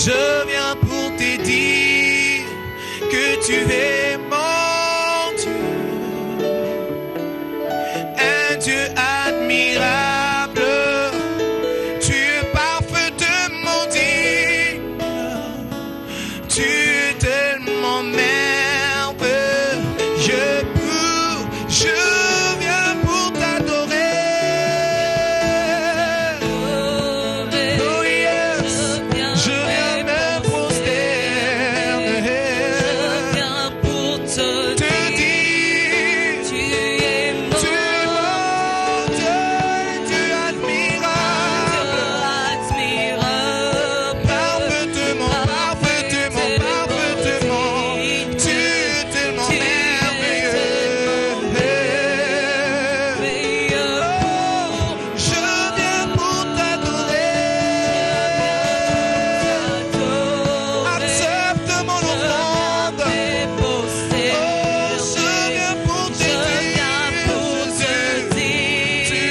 Je viens pour te dire que tu es mon Dieu, un Dieu admirable. Tu es parfaitement digne, tu es tellement merveilleux. Je viens pour t'adorer. Oh yes, je viens me prosterner. Je viens pour te dire, tu es mon tu es mon Dieu, Dieu admirable. admirable. Parfaitement, parfaitement, parfaitement, tu es tellement merveilleux. Je viens pour t'adorer. Accepte mon offrande. Oh, je viens pour te dire, Jésus, tu es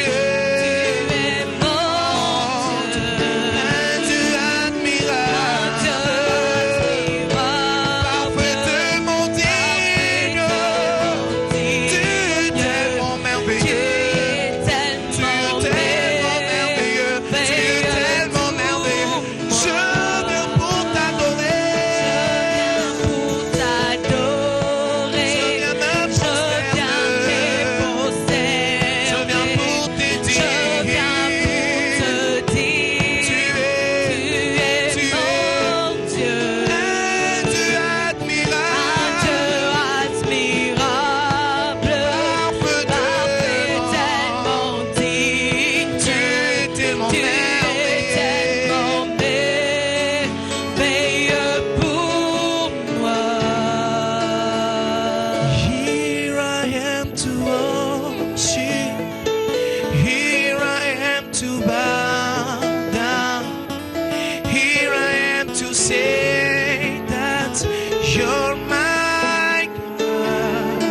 mon Dieu, un Dieu admirable, parfaitement digne. Tu es tellement merveilleux. Tu es tellement merveilleux. Tu es tellement merveilleux. Je viens pour t'adorer. Je viens me prosterner. Je viens pour te dire, tu es mon Dieu, un Dieu admirable, parfaitement digne. Tu es tellement merveilleux pour moi. Here I am to worship. Here I am to bow down. Here I am to say that you're my God.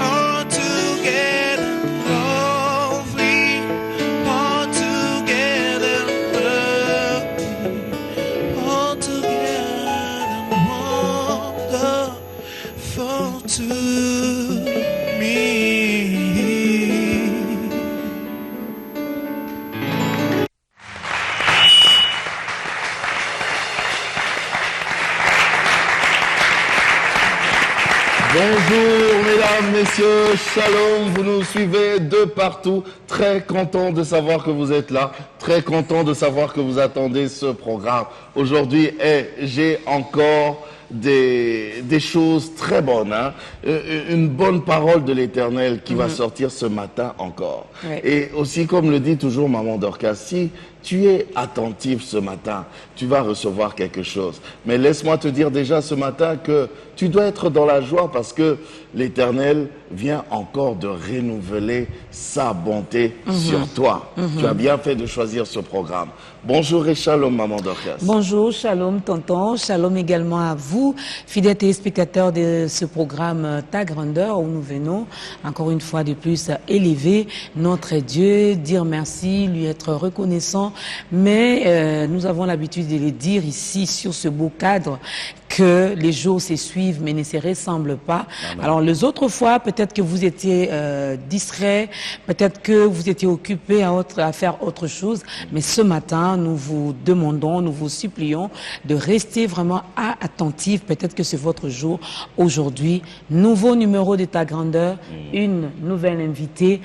Altogether lovely, altogether lovely, altogether wonderful to me. Bonjour mesdames, messieurs, shalom, vous nous suivez de partout, très content de savoir que vous êtes là, très content de savoir que vous attendez ce programme. Aujourd'hui, j'ai encore des choses très bonnes, hein? Une bonne parole de l'Éternel qui va sortir ce matin encore. Ouais. Et aussi, comme le dit toujours Maman Dorcas, si tu es attentif ce matin, tu vas recevoir quelque chose. Mais laisse-moi te dire déjà ce matin que tu dois être dans la joie parce que l'Éternel vient encore de renouveler sa bonté sur toi. Tu as bien fait de choisir ce programme. Bonjour et shalom, Maman Dorcas. Bonjour, shalom tonton, shalom également à vous, fidèles téléspectateurs de ce programme Ta Grandeur où nous venons encore une fois de plus élever notre Dieu, dire merci, lui être reconnaissant. Mais nous avons l'habitude de le dire ici sur ce beau cadre que les jours se suivent mais ne se ressemblent pas. Amen. Alors les autres fois, peut-être que vous étiez distrait, peut-être que vous étiez occupé à faire autre chose, mais ce matin, nous vous demandons, nous vous supplions de rester vraiment attentifs. Peut-être que c'est votre jour aujourd'hui. Nouveau numéro de Ta Grandeur, une nouvelle invitée,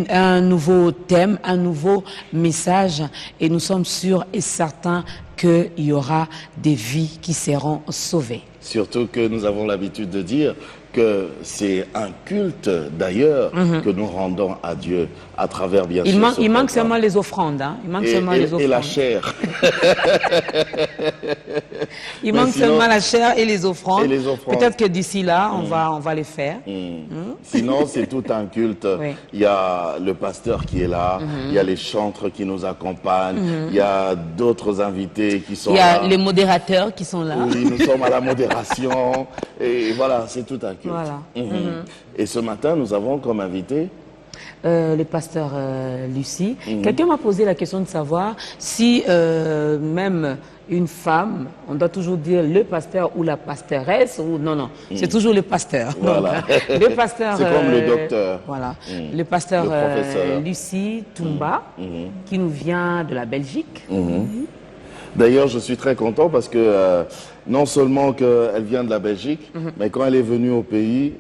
un nouveau thème, un nouveau message, et nous sommes sûrs et certains qu'il y aura des vies qui seront sauvées. Surtout que nous avons l'habitude de dire que c'est un culte d'ailleurs que nous rendons à Dieu à travers bien sûr ce Il manque programme. seulement les offrandes. Hein. Il manque seulement les offrandes. Et la chair. Il manque seulement la chair et les offrandes. Et les offrandes. Peut-être que d'ici là, on va les faire. Sinon, c'est tout un culte. Oui. Il y a le pasteur qui est là, il y a les chantres qui nous accompagnent, il y a d'autres invités qui sont Il y là. a les modérateurs qui sont là. Oui, nous sommes à la modération. Et voilà, c'est tout un culte. Voilà. Et ce matin, nous avons comme invité le pasteur Lucie. Quelqu'un m'a posé la question de savoir si même une femme, on doit toujours dire le pasteur ou la pastoresse ou non, c'est toujours le pasteur. Voilà. Donc, le pasteur. C'est comme le docteur. Voilà. Le pasteur Le professeur. Lucie Toumba, qui nous vient de la Belgique. D'ailleurs, je suis très content parce que non seulement qu'elle vient de la Belgique, mais quand elle est venue au pays,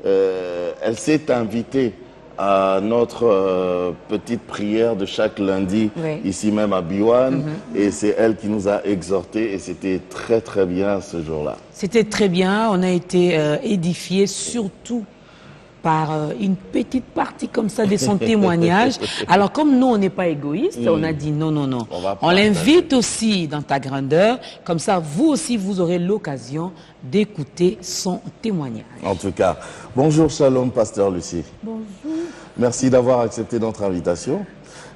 elle s'est invitée à notre petite prière de chaque lundi, Oui. ici même à Biwan, et c'est elle qui nous a exhortés, et c'était très très bien ce jour-là. C'était très bien, on a été édifiés surtout par une petite partie comme ça de son témoignage. Alors comme nous, on n'est pas égoïste, on a dit non. On va On l'invite aussi dans ta grandeur, comme ça vous aussi, vous aurez l'occasion d'écouter son témoignage. En tout cas, bonjour, shalom, pasteur Lucie. Bonjour. Merci d'avoir accepté notre invitation.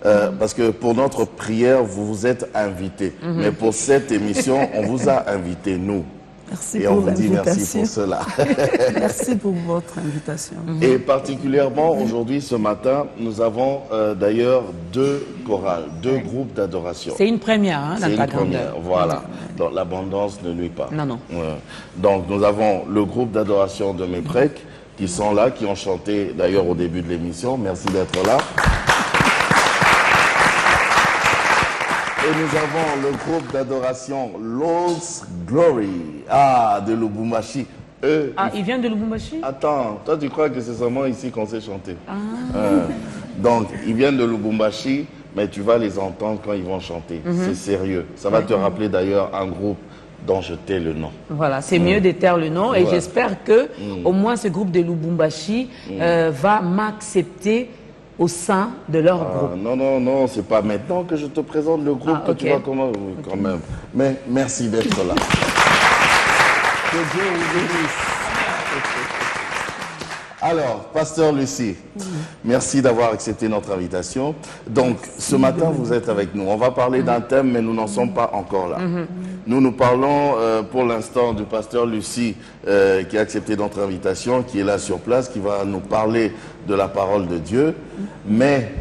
Parce que pour notre prière, vous vous êtes invités. Mais pour cette émission, on vous a invités, nous. Merci Et on pour vous dit merci l'invitation. pour cela. Merci pour votre invitation. Et particulièrement aujourd'hui, ce matin, nous avons d'ailleurs deux chorales, deux groupes d'adoration. C'est une première hein, C'est dans ta une première, grandeur. voilà. Donc l'abondance ne nuit pas. Non. Ouais. Donc nous avons le groupe d'adoration de Méprec qui sont là, qui ont chanté d'ailleurs au début de l'émission. Merci d'être là. Et nous avons le groupe d'adoration Lord's Glory, de Lubumbashi. Eux, Ah, il vient de Lubumbashi? attends, toi tu crois que c'est seulement ici qu'on sait chanter? Donc, ils viennent de Lubumbashi, mais tu vas les entendre quand ils vont chanter. C'est sérieux. Ça va te rappeler d'ailleurs un groupe dont je tais le nom. Voilà, c'est mieux de taire le nom et Ouais. j'espère que au moins ce groupe de Lubumbashi va m'accepter au sein de leur groupe. Non, c'est pas maintenant que je te présente le groupe que ok. tu vas comment quand même. Mais merci d'être là. Que Dieu vous bénisse. Alors, pasteur Lucie, merci d'avoir accepté notre invitation. Donc, ce matin, vous êtes avec nous. On va parler d'un thème, mais nous n'en sommes pas encore là. Nous parlons pour l'instant du pasteur Lucie qui a accepté notre invitation, qui est là sur place, qui va nous parler de la parole de Dieu. Mais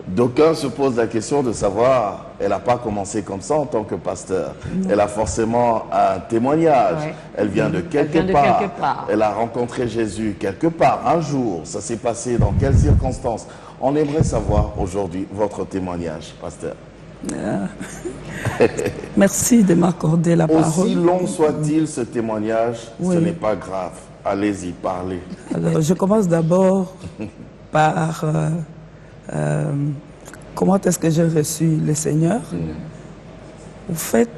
d'aucuns se posent la question de savoir, elle n'a pas commencé comme ça en tant que pasteur. Elle a forcément un témoignage. Ouais. Elle vient de quelque vient de part. quelque part. Elle a rencontré Jésus quelque part, un jour. Ça s'est passé dans quelles circonstances? On aimerait savoir aujourd'hui votre témoignage, pasteur. Merci de m'accorder la Aussi parole. long soit-il ce témoignage, ce Oui. n'est pas grave. Allez-y, parlez. Alors, je commence d'abord par comment est-ce que j'ai reçu le Seigneur. En fait,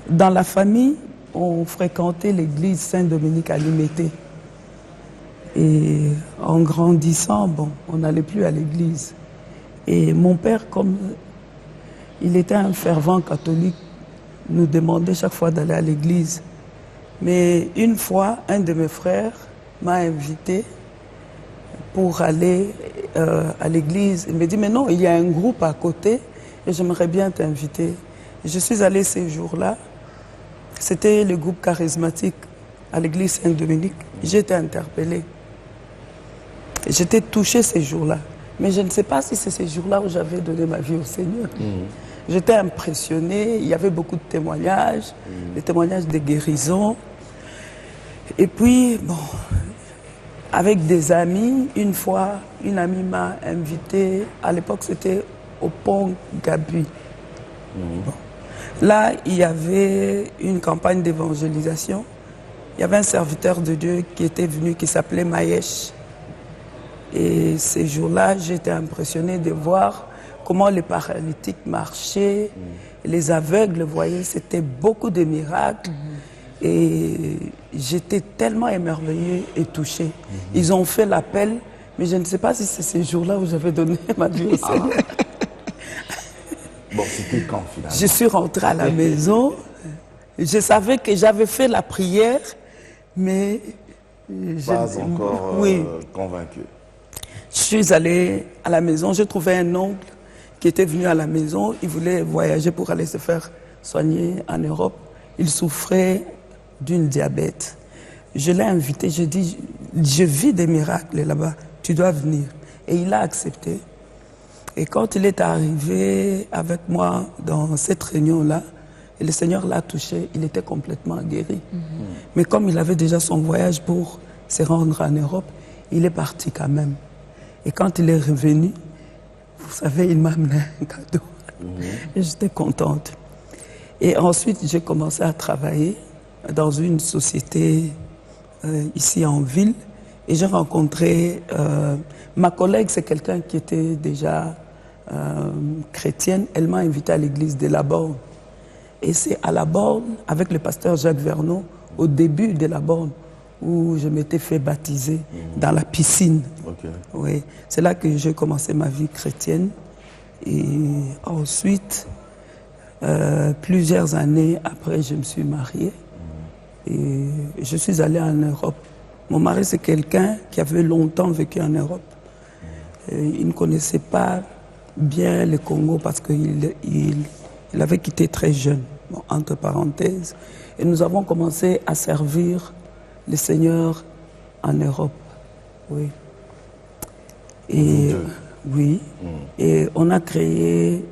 dans la famille, on fréquentait l'église Saint-Dominique à Limété. Et en grandissant, on n'allait plus à l'église. Et mon père, comme il était un fervent catholique, nous demandait chaque fois d'aller à l'église. Mais une fois, un de mes frères m'a invité pour aller à l'église. Il me dit, mais non, il y a un groupe à côté et j'aimerais bien t'inviter. Je suis allée ces jours-là. C'était le groupe charismatique à l'église Saint-Dominique. J'étais interpellée. J'étais touchée ces jours-là. Mais je ne sais pas si c'est ces jours-là où j'avais donné ma vie au Seigneur. J'étais impressionnée. Il y avait beaucoup de témoignages, des témoignages de guérison. Et puis, avec des amis, une fois, une amie m'a invité. À l'époque, c'était au pont Gabi. Là, il y avait une campagne d'évangélisation. Il y avait un serviteur de Dieu qui était venu, qui s'appelait Maïesh. Et ces jours-là, j'étais impressionnée de voir comment les paralytiques marchaient, les aveugles voyaient, c'était beaucoup de miracles. Et j'étais tellement émerveillée et touchée. Ils ont fait l'appel, mais je ne sais pas si c'est ces jours-là où j'avais donné ma vie au Seigneur. Bon, c'était quand finalement? Je suis rentrée à la maison. Je savais que j'avais fait la prière, mais Pas encore oui. convaincu. Je suis allée à la maison, j'ai trouvé un oncle qui était venu à la maison. Il voulait voyager pour aller se faire soigner en Europe. Il souffrait d'une diabète. je l'ai invité, j'ai dit, je vis des miracles là-bas, tu dois venir. Et il a accepté. Et quand il est arrivé avec moi dans cette réunion-là, et le Seigneur l'a touché, il était complètement guéri. Mais comme il avait déjà son voyage pour se rendre en Europe, il est parti quand même. Et quand il est revenu, vous savez, il m'a amené un cadeau. Et j'étais contente. Et ensuite, j'ai commencé à travailler dans une société ici en ville. Et j'ai rencontré... ma collègue, c'est quelqu'un qui était déjà chrétienne. Elle m'a invité à l'église de la Borne. Et c'est à la Borne, avec le pasteur Jacques Vernon, au début de la Borne, où je m'étais fait baptiser dans la piscine. Oui, c'est là que j'ai commencé ma vie chrétienne. Et ensuite, plusieurs années après, je me suis mariée. Et je suis allée en Europe. Mon mari, c'est quelqu'un qui avait longtemps vécu en Europe. Et il ne connaissait pas bien le Congo parce qu'il avait quitté très jeune, bon, entre parenthèses. Et nous avons commencé à servir le Seigneur en Europe. Oui. Et, oui. Et on a créé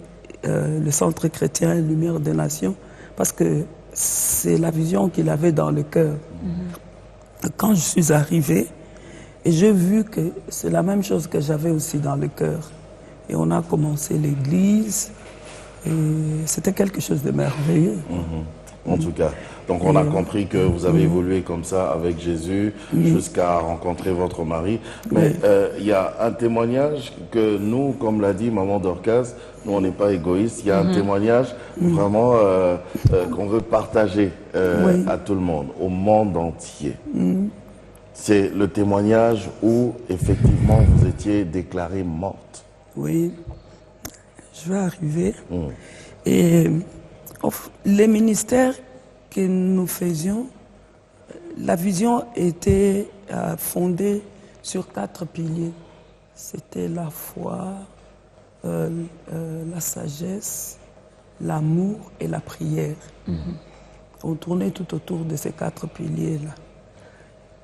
le Centre chrétien Lumière des Nations parce que c'est la vision qu'il avait dans le cœur. Quand je suis arrivée, et j'ai vu que c'est la même chose que j'avais aussi dans le cœur. Et on a commencé l'église, et c'était quelque chose de merveilleux. En tout cas, donc on a compris que vous avez évolué comme ça avec Jésus jusqu'à rencontrer votre mari. Mais il y a un témoignage que nous, comme l'a dit Maman Dorcas, nous on n'est pas égoïstes, il y a un témoignage vraiment qu'on veut partager à tout le monde, au monde entier. C'est le témoignage où effectivement vous étiez déclarée morte. Oui, je vais arriver. Et les ministères que nous faisions, la vision était fondée sur 4 piliers. C'était la foi, la sagesse, l'amour et la prière. On tournait tout autour de ces 4 piliers-là.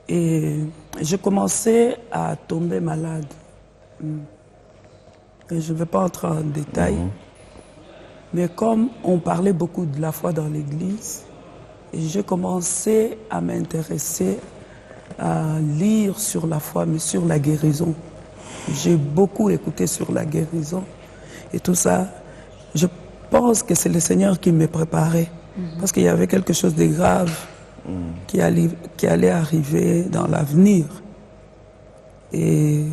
Et je commençais à tomber malade. Et je ne vais pas entrer en détail. Mais comme on parlait beaucoup de la foi dans l'église, j'ai commencé à m'intéresser, à lire sur la foi, mais sur la guérison. J'ai beaucoup écouté sur la guérison et tout ça. Je pense que c'est le Seigneur qui me préparait. Parce qu'il y avait quelque chose de grave qui allait arriver dans l'avenir. Et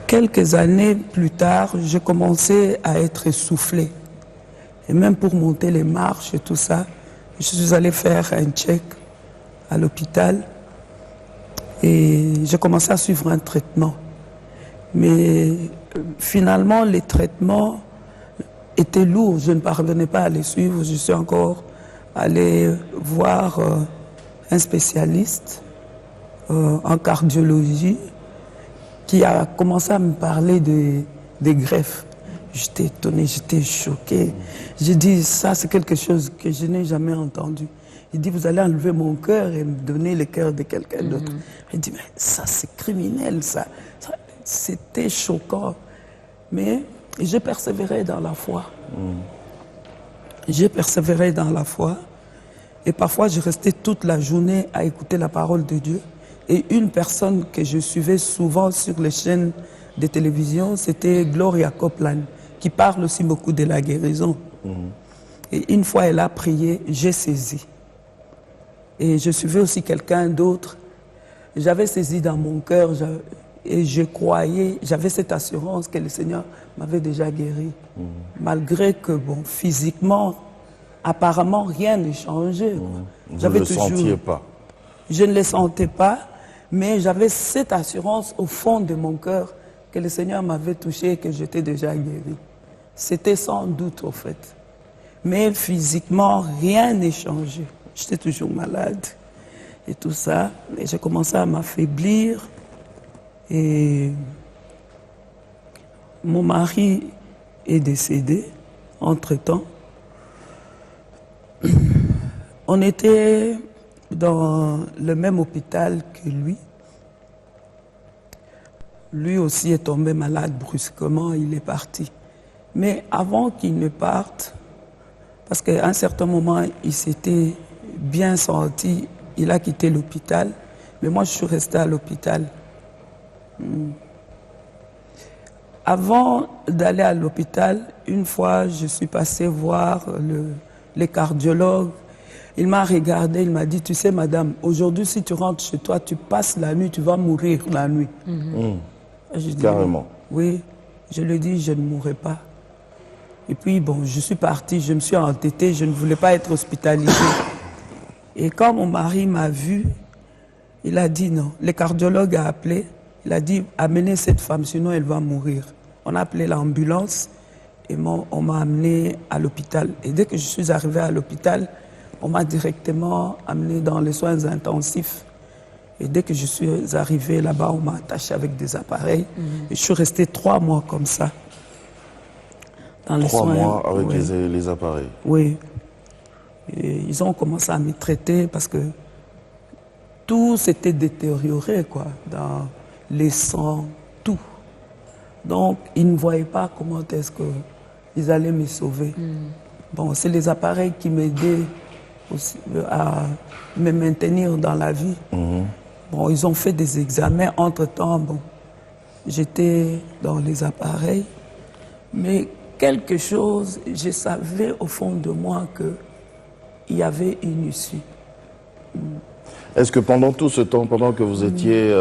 quelques années plus tard, j'ai commencé à être essoufflé. Et même pour monter les marches et tout ça, je suis allé faire un check à l'hôpital et j'ai commencé à suivre un traitement. Mais finalement, les traitements étaient lourds. Je ne parvenais pas à les suivre. Je suis encore allé voir un spécialiste en cardiologie qui a commencé à me parler des greffes. J'étais étonné, j'étais choqué. J'ai dit, ça c'est quelque chose que je n'ai jamais entendu. Il dit, vous allez enlever mon cœur et me donner le cœur de quelqu'un d'autre. J'ai dit, mais ça c'est criminel, ça. C'était choquant. Mais j'ai persévéré dans la foi. J'ai persévéré dans la foi. Et parfois, je restais toute la journée à écouter la parole de Dieu. Et une personne que je suivais souvent sur les chaînes de télévision, c'était Gloria Copeland, qui parle aussi beaucoup de la guérison. Et une fois, elle a prié, j'ai saisi. Et je suivais aussi quelqu'un d'autre. J'avais saisi dans mon cœur et je croyais, j'avais cette assurance que le Seigneur m'avait déjà guéri. Malgré que, bon, physiquement, apparemment, rien n'a changé. Vous ne le sentiez pas? Je ne le sentais pas, mais j'avais cette assurance au fond de mon cœur que le Seigneur m'avait touché et que j'étais déjà guéri. C'était sans doute, au fait. Mais physiquement, rien n'a changé. J'étais toujours malade et tout ça. Et j'ai commencé à m'affaiblir. Et mon mari est décédé entre-temps. On était dans le même hôpital que lui. Lui aussi est tombé malade brusquement, il est parti. Mais avant qu'il ne parte, parce qu'à un certain moment, il s'était bien senti, il a quitté l'hôpital, mais moi je suis resté à l'hôpital. Avant d'aller à l'hôpital, une fois, je suis passé voir les cardiologues. Il m'a regardé, il m'a dit, tu sais madame, aujourd'hui si tu rentres chez toi, tu passes la nuit, tu vas mourir la nuit. Je dis, Carrément. Oui, je lui ai dit, je ne mourrai pas. Et puis bon, je suis partie, je me suis entêtée, je ne voulais pas être hospitalisée. Et quand mon mari m'a vu, il a dit non. Le cardiologue a appelé, il a dit, amenez cette femme, sinon elle va mourir. On a appelé l'ambulance et on m'a amené à l'hôpital. Et dès que je suis arrivée à l'hôpital, on m'a directement amené dans les soins intensifs. Et dès que je suis arrivée là-bas, on m'a attaché avec des appareils. Et je suis restée 3 mois comme ça. Dans les 3 soins, mois avec oui. les appareils. Oui. Et ils ont commencé à me traiter parce que tout s'était détérioré, quoi, dans les sangs, tout. Donc, ils ne voyaient pas comment est-ce qu'ils allaient me sauver. Bon, c'est les appareils qui m'aidaient aussi à me maintenir dans la vie. Bon, ils ont fait des examens. Entre-temps, bon, j'étais dans les appareils. Mais quelque chose, je savais au fond de moi qu'il y avait une issue. Est-ce que pendant tout ce temps, pendant que vous étiez,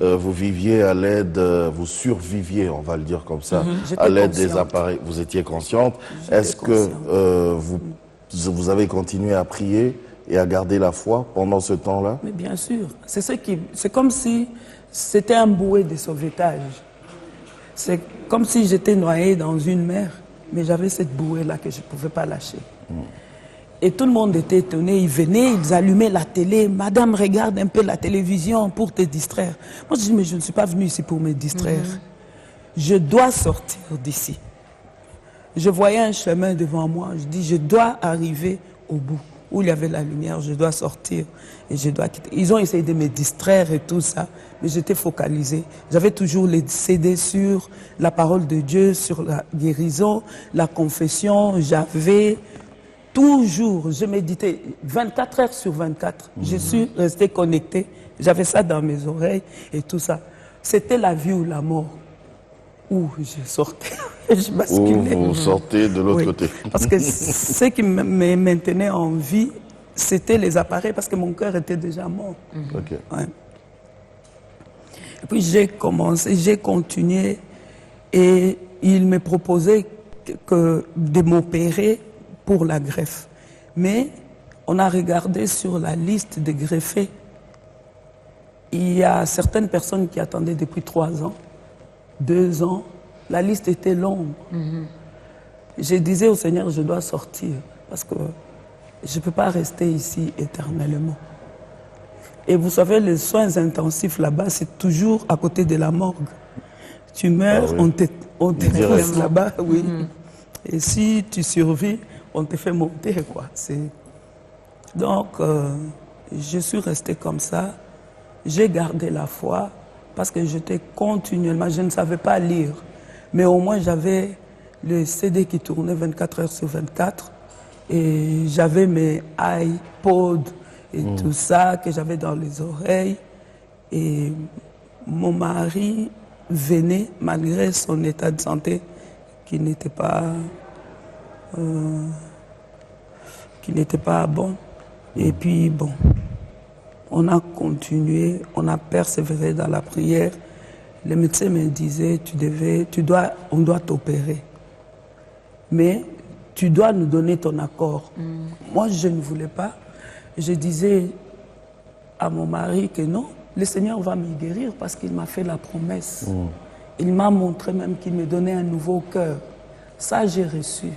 vous viviez à l'aide, vous surviviez, on va le dire comme ça, J'étais à l'aide des consciente. appareils, vous étiez consciente. J'étais Est-ce que consciente. vous avez continué à prier et à garder la foi pendant ce temps-là? Mais bien sûr, c'est comme si c'était un bouée de sauvetage. C'est comme si j'étais noyée dans une mer, mais j'avais cette bouée-là que je ne pouvais pas lâcher. Et tout le monde était étonné, ils venaient, ils allumaient la télé. Madame, regarde un peu la télévision pour te distraire. Moi, je dis, mais je ne suis pas venue ici pour me distraire. Je dois sortir d'ici. Je voyais un chemin devant moi. Je dis, je dois arriver au bout. Où il y avait la lumière, je dois sortir et je dois quitter. Ils ont essayé de me distraire et tout ça, mais j'étais focalisée. J'avais toujours les CD sur la parole de Dieu, sur la guérison, la confession. J'avais toujours, je méditais 24 heures sur 24. Je suis restée connectée. J'avais ça dans mes oreilles et tout ça. C'était la vie ou la mort. Où je sortais, je basculais. Ou vous sortez de l'autre Oui, côté? parce que ce qui me maintenait en vie, c'était les appareils, parce que mon cœur était déjà mort. Ok. Ouais. Et puis j'ai continué, et il me proposait de m'opérer pour la greffe. Mais on a regardé sur la liste des greffés. Il y a certaines personnes qui attendaient depuis 3 ans. 2 ans, la liste était longue. Je disais au Seigneur, je dois sortir parce que je ne peux pas rester ici éternellement. Et vous savez, les soins intensifs là-bas, c'est toujours à côté de la morgue. Tu meurs, Ah oui. on te Direct. pose là-bas, oui. Et si tu survis, on te fait monter, quoi. Donc, je suis restée comme ça. J'ai gardé la foi. Parce que j'étais continuellement, je ne savais pas lire. Mais au moins, j'avais le CD qui tournait 24 heures sur 24. Et j'avais mes iPods et tout ça que j'avais dans les oreilles. Et mon mari venait, malgré son état de santé qui n'était pas bon. Et puis, bon. On a continué, on a persévéré dans la prière. Le médecin me disait, on doit t'opérer. Mais tu dois nous donner ton accord. Moi, je ne voulais pas. Je disais à mon mari que non, le Seigneur va me guérir parce qu'il m'a fait la promesse. Il m'a montré même qu'il me donnait un nouveau cœur. Ça, j'ai reçu.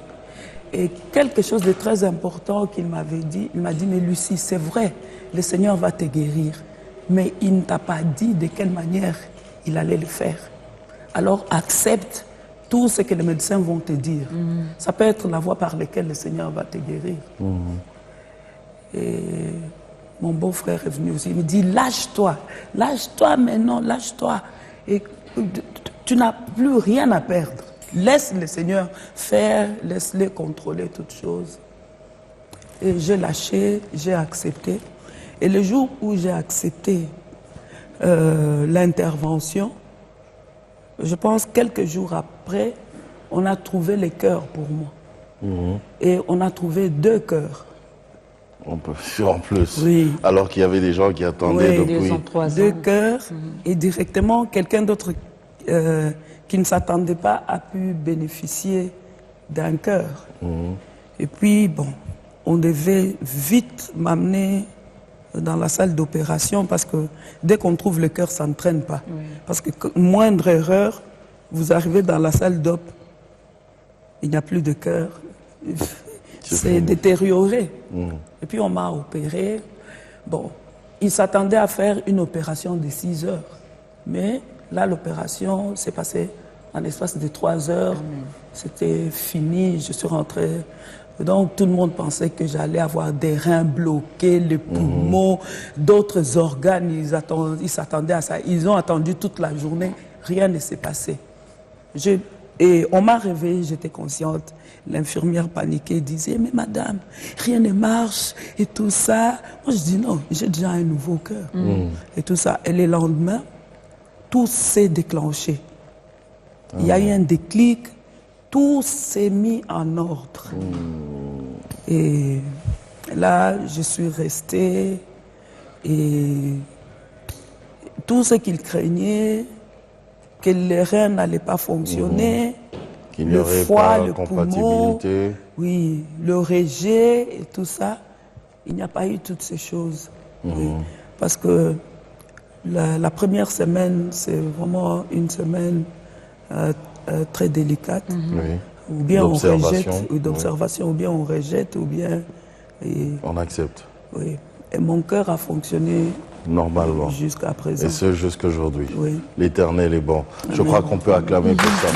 Et quelque chose de très important qu'il m'avait dit, il m'a dit, mais Lucie, c'est vrai, le Seigneur va te guérir, mais il ne t'a pas dit de quelle manière il allait le faire. Alors accepte tout ce que les médecins vont te dire. Ça peut être la voie par laquelle le Seigneur va te guérir. Et mon beau-frère est venu aussi. Il me dit, lâche-toi maintenant, lâche-toi. Et tu n'as plus rien à perdre. Laisse le Seigneur faire, laisse-le contrôler toutes choses. Et j'ai lâché, j'ai accepté. Et le jour où j'ai accepté l'intervention, je pense quelques jours après, on a trouvé les cœurs pour moi. Et on a trouvé 2 cœurs. On peut en plus. Oui. Alors qu'il y avait des gens qui attendaient Oui, depuis. 2 cœurs. Et directement, quelqu'un d'autre qui ne s'attendait pas a pu bénéficier d'un cœur. Et puis, bon, on devait vite m'amener dans la salle d'opération parce que dès qu'on trouve le cœur, ça ne traîne pas. Parce que moindre erreur, vous arrivez dans la salle d'op, il n'y a plus de cœur. C'est détérioré. Et puis on m'a opéré. Bon, ils s'attendaient à faire une opération de 6 heures. Mais là, l'opération s'est passée en l'espace de 3 heures. C'était fini, je suis rentré. Donc tout le monde pensait que j'allais avoir des reins bloqués, les poumons, d'autres organes. Ils s'attendaient à ça. Ils ont attendu toute la journée. Rien ne s'est passé. Et on m'a réveillée, j'étais consciente. L'infirmière paniquée disait, mais madame, rien ne marche et tout ça. Moi, je dis non, j'ai déjà un nouveau cœur. Et tout ça. Et le lendemain, tout s'est déclenché. Il y a eu un déclic, tout s'est mis en ordre. Et là, je suis restée et tout ce qu'il craignait, que les reins n'allaient pas fonctionner, Qu'il n'y le aurait foie, pas le poumon, oui, le rejet et tout ça, il n'y a pas eu toutes ces choses. Oui. Parce que la première semaine, c'est vraiment une semaine très délicate. Ou bien on rejette, d'observation, ou bien on rejette, ou bien... on accepte. Oui. Et mon cœur a fonctionné normalement. Jusqu'à présent. Et ce, jusqu'aujourd'hui. Oui. L'Éternel est bon. Je crois qu'on peut acclamer pour ça.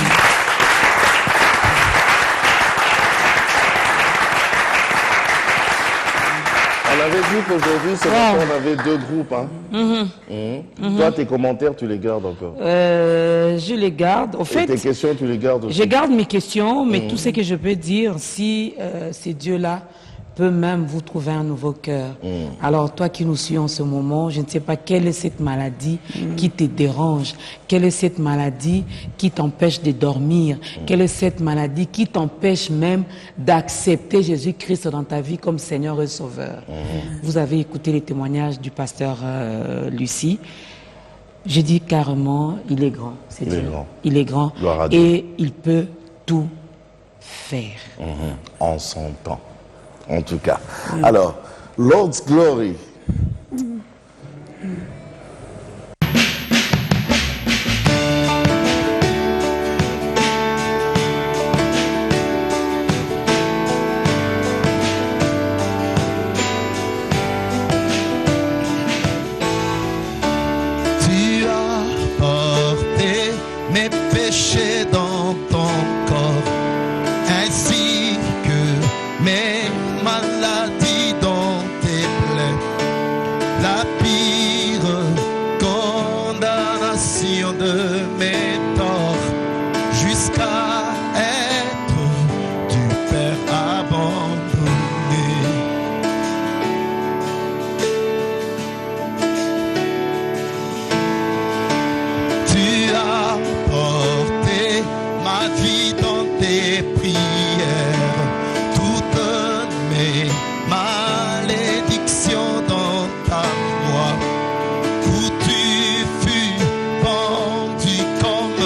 On avait dit qu'aujourd'hui, ce matin, on avait 2 groupes. Hein. Toi, tes commentaires, tu les gardes encore? Je les garde. Au fait, tes questions, tu les gardes aussi? Je garde mes questions, mais tout ce que je peux dire, si ces dieux-là peut même vous trouver un nouveau cœur. Alors toi qui nous suis en ce moment, je ne sais pas quelle est cette maladie qui te dérange, quelle est cette maladie qui t'empêche de dormir, quelle est cette maladie qui t'empêche même d'accepter Jésus-Christ dans ta vie comme Seigneur et Sauveur. Vous avez écouté les témoignages du pasteur Lucie. Je dis carrément, il est grand, c'est Dieu. Il est grand et il peut tout faire. En son temps. En tout cas. Alors, Lord's Glory. Tu as porté mes péchés dans ton corps, ainsi que mes maladie dans tes plaies, la pire condamnation de mes torts, jusqu'à être du Père abandonné. Tu as porté ma vie dans tes prières, malédiction dans ta croix, où tu fus vendu comme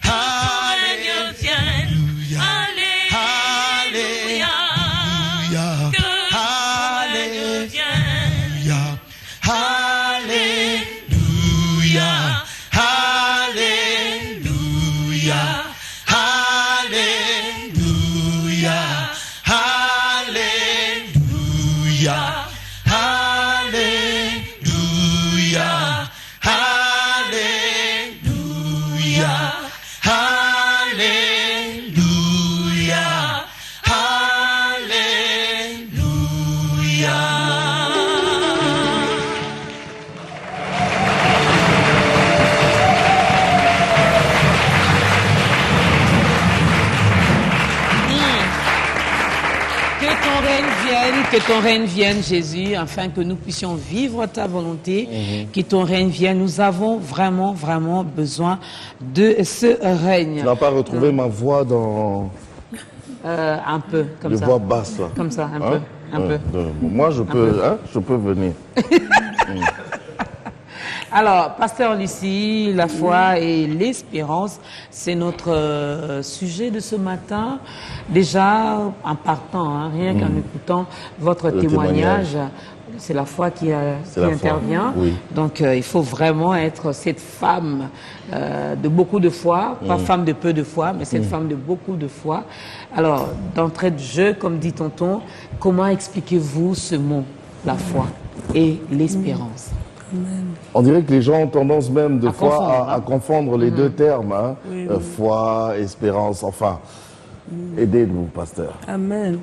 règne vienne. Alléluia. Que ton règne vienne. Alléluia. Alléluia. Alléluia. Alléluia. Alléluia. Alléluia. Alléluia. Que ton règne vienne, Jésus, afin que nous puissions vivre ta volonté, que ton règne vienne. Nous avons vraiment, vraiment besoin de ce règne. Tu n'as pas retrouvé ma voix dans Un peu, comme les ça. voix basses là. Comme ça, un Hein? peu. Un peu. Moi, je peux venir. Alors, Pasteur Lucie, la foi et l'espérance, c'est notre sujet de ce matin. Déjà, en partant, hein, rien qu'en écoutant votre Le témoignage, c'est la foi qui la foi, intervient. oui. Donc, il faut vraiment être cette femme de beaucoup de foi, pas femme de peu de foi, mais cette femme de beaucoup de foi. Alors, d'entrée de jeu, comme dit tonton, comment expliquez-vous ce mot, la foi et l'espérance? On dirait que les gens ont tendance même de À fois confondre, à confondre les deux termes, hein. Foi, espérance, enfin. Aidez-nous, pasteur. Amen.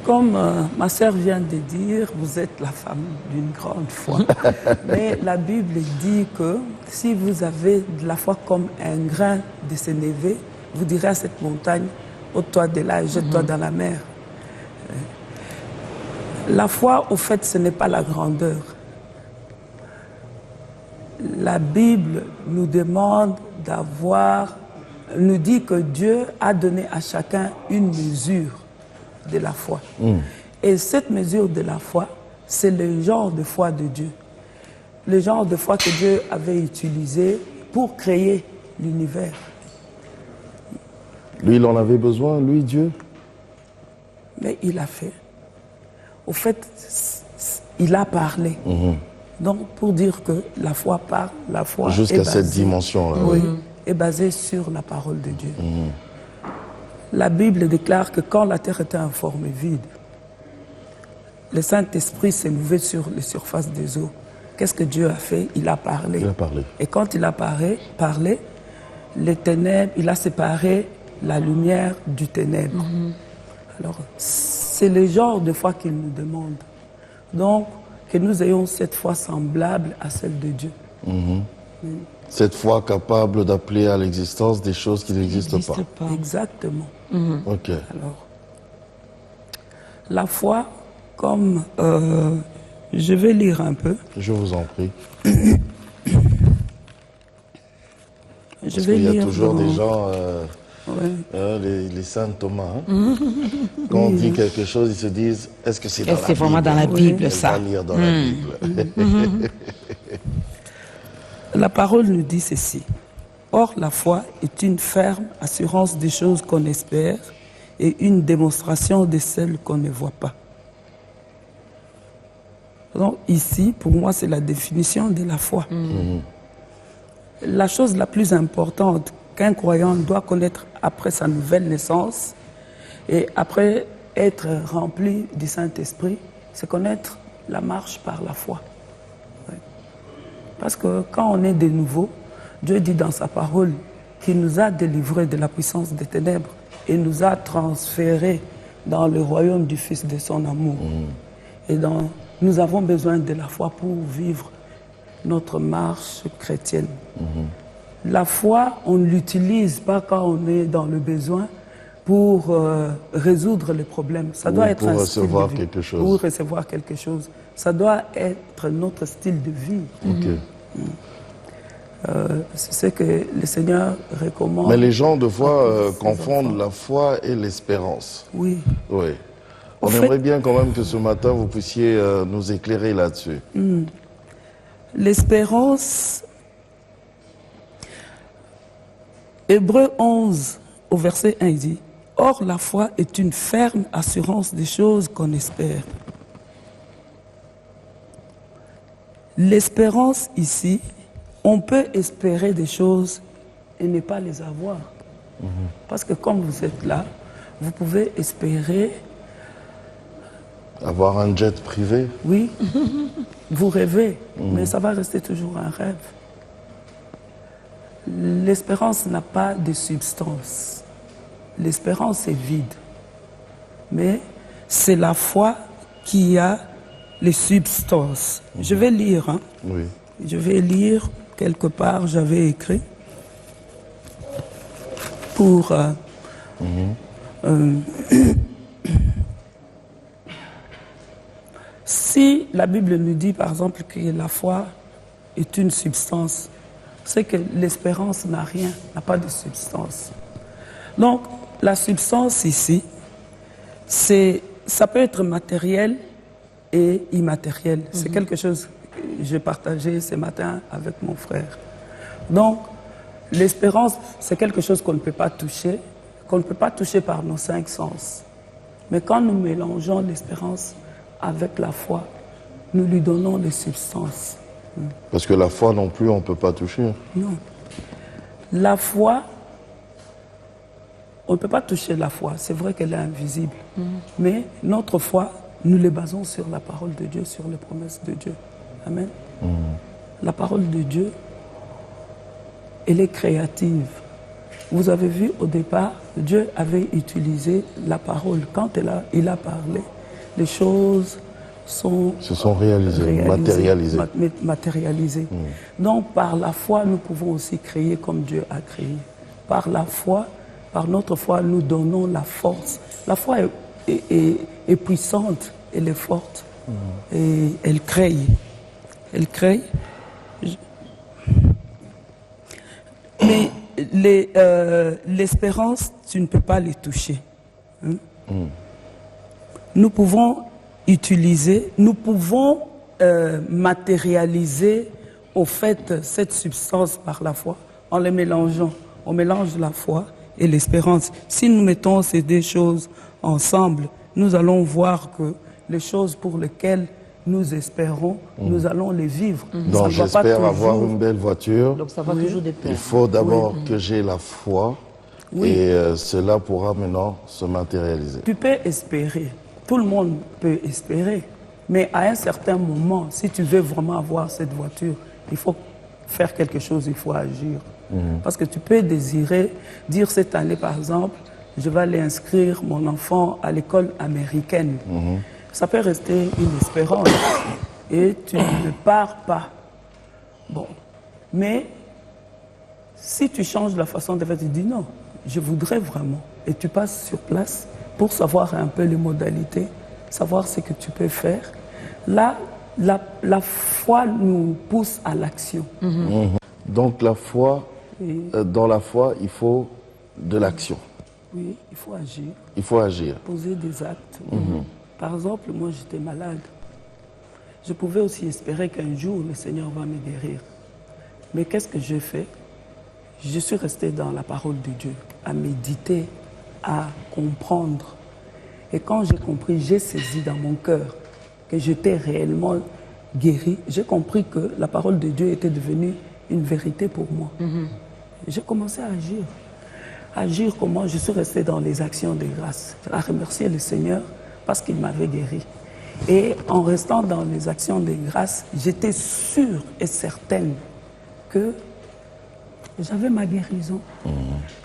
Comme ma sœur vient de dire, vous êtes la femme d'une grande foi. Mais la Bible dit que si vous avez de la foi comme un grain de sénévé, vous direz à cette montagne, ôte-toi de là et jette-toi dans la mer. La foi, au fait, ce n'est pas la grandeur. La Bible nous demande nous dit que Dieu a donné à chacun une mesure de la foi. Et cette mesure de la foi, c'est le genre de foi de Dieu. Le genre de foi que Dieu avait utilisé pour créer l'univers. Lui, il en avait besoin, lui, Dieu. Mais il a fait. Au fait, il a parlé. Donc, pour dire que la foi parle, la foi Jusqu'à est cette basée- dimension-là. Oui, est basée sur la parole de Dieu. La Bible déclare que quand la terre était informée vide, le Saint-Esprit s'est mouvé sur les surfaces des eaux. Qu'est-ce que Dieu a fait? Il a parlé. Il a parlé. Et quand il a parlé, les ténèbres, il a séparé la lumière du ténèbre. Alors, c'est le genre de foi qu'il nous demande. Donc, que nous ayons cette foi semblable à celle de Dieu. Cette foi capable d'appeler à l'existence des choses qui n'existent pas. Exactement. Ok. Alors, la foi, comme je vais lire un peu. Je vous en prie. Je Parce vais qu'il y a lire toujours dans- des gens, Ouais. les saints Thomas, hein. Quand on dit quelque chose, ils se disent, est-ce que c'est dans la Est-ce que c'est vraiment Bible? dans la Bible, Elle ça? va lire dans la Bible. La parole nous dit ceci. Or, la foi est une ferme assurance des choses qu'on espère et une démonstration de celles qu'on ne voit pas. Donc, ici, pour moi, c'est la définition de la foi. La chose la plus importante qu'un croyant doit connaître après sa nouvelle naissance et après être rempli du Saint-Esprit, c'est connaître la marche par la foi. Ouais. Parce que quand on est de nouveau, Dieu dit dans sa parole qu'il nous a délivrés de la puissance des ténèbres et nous a transférés dans le royaume du Fils de son amour. Et nous avons besoin de la foi pour vivre notre marche chrétienne. La foi, on ne l'utilise pas quand on est dans le besoin pour résoudre les problèmes. Ça doit être pour un style recevoir de vie. quelque chose. Pour recevoir quelque chose. Ça doit être notre style de vie. Ok. C'est ce que le Seigneur recommande. Mais les gens, de fois, confondent la foi et l'espérance. Oui. Oui. On En fait- aimerait bien quand même que ce matin, vous puissiez nous éclairer là-dessus. L'espérance Hébreux 11, au verset 1, il dit « Or, la foi est une ferme assurance des choses qu'on espère. » L'espérance ici, on peut espérer des choses et ne pas les avoir. Parce que comme vous êtes là, vous pouvez espérer... Avoir un jet privé? Oui, vous rêvez, mais ça va rester toujours un rêve. L'espérance n'a pas de substance. L'espérance est vide. Mais c'est la foi qui a les substances. Je vais lire. Hein. Oui. Je vais lire quelque part, j'avais écrit. Pour... si la Bible nous dit, par exemple, que la foi est une substance, c'est que l'espérance n'a rien, n'a pas de substance. Donc, la substance ici, ça peut être matériel et immatériel. C'est quelque chose que j'ai partagé ce matin avec mon frère. Donc, l'espérance, c'est quelque chose qu'on ne peut pas toucher par nos 5 sens. Mais quand nous mélangeons l'espérance avec la foi, nous lui donnons des substances. Parce que la foi non plus, on ne peut pas toucher. Non. La foi, on ne peut pas toucher la foi. C'est vrai qu'elle est invisible. Mais notre foi, nous les basons sur la parole de Dieu, sur les promesses de Dieu. Amen. La parole de Dieu, elle est créative. Vous avez vu au départ, Dieu avait utilisé la parole. Quand il a parlé, les choses se sont réalisées, matérialisées. Donc par la foi, nous pouvons aussi créer comme Dieu a créé. Par la foi, par notre foi, nous donnons la force. La foi est puissante, elle est forte et elle crée. Elle crée. Mais l'espérance, tu ne peux pas les toucher. Hein? Nous pouvons utiliser, nous pouvons matérialiser au fait cette substance par la foi en les mélangeant. On mélange la foi et l'espérance. Si nous mettons ces deux choses ensemble, nous allons voir que les choses pour lesquelles nous espérons, nous allons les vivre. Donc j'espère avoir une belle voiture. Donc ça va toujours dépendre. Il faut d'abord que j'ai la foi et cela pourra maintenant se matérialiser. Tu peux espérer, tout le monde peut espérer, mais à un certain moment, si tu veux vraiment avoir cette voiture, il faut faire quelque chose, il faut agir. Parce que tu peux désirer, dire cette année par exemple, je vais aller inscrire mon enfant à l'école américaine. Ça peut rester une espérance et tu ne pars pas. Bon, mais si tu changes la façon de faire, tu dis non, je voudrais vraiment. Et tu passes sur place pour savoir un peu les modalités, savoir ce que tu peux faire. Là, la foi nous pousse à l'action. Donc la foi, dans la foi, il faut de l'action. Oui, il faut agir. Il faut agir. Poser des actes. Par exemple, moi j'étais malade. Je pouvais aussi espérer qu'un jour le Seigneur va me guérir. Mais qu'est-ce que j'ai fait? Je suis resté dans la parole de Dieu, à méditer, à comprendre. Et quand j'ai compris, j'ai saisi dans mon cœur que j'étais réellement guéri. J'ai compris que la parole de Dieu était devenue une vérité pour moi. J'ai commencé à agir. Agir comment? Je suis resté dans les actions de grâce, à remercier le Seigneur parce qu'il m'avait guéri. Et en restant dans les actions de grâce, j'étais sûre et certaine que j'avais ma guérison.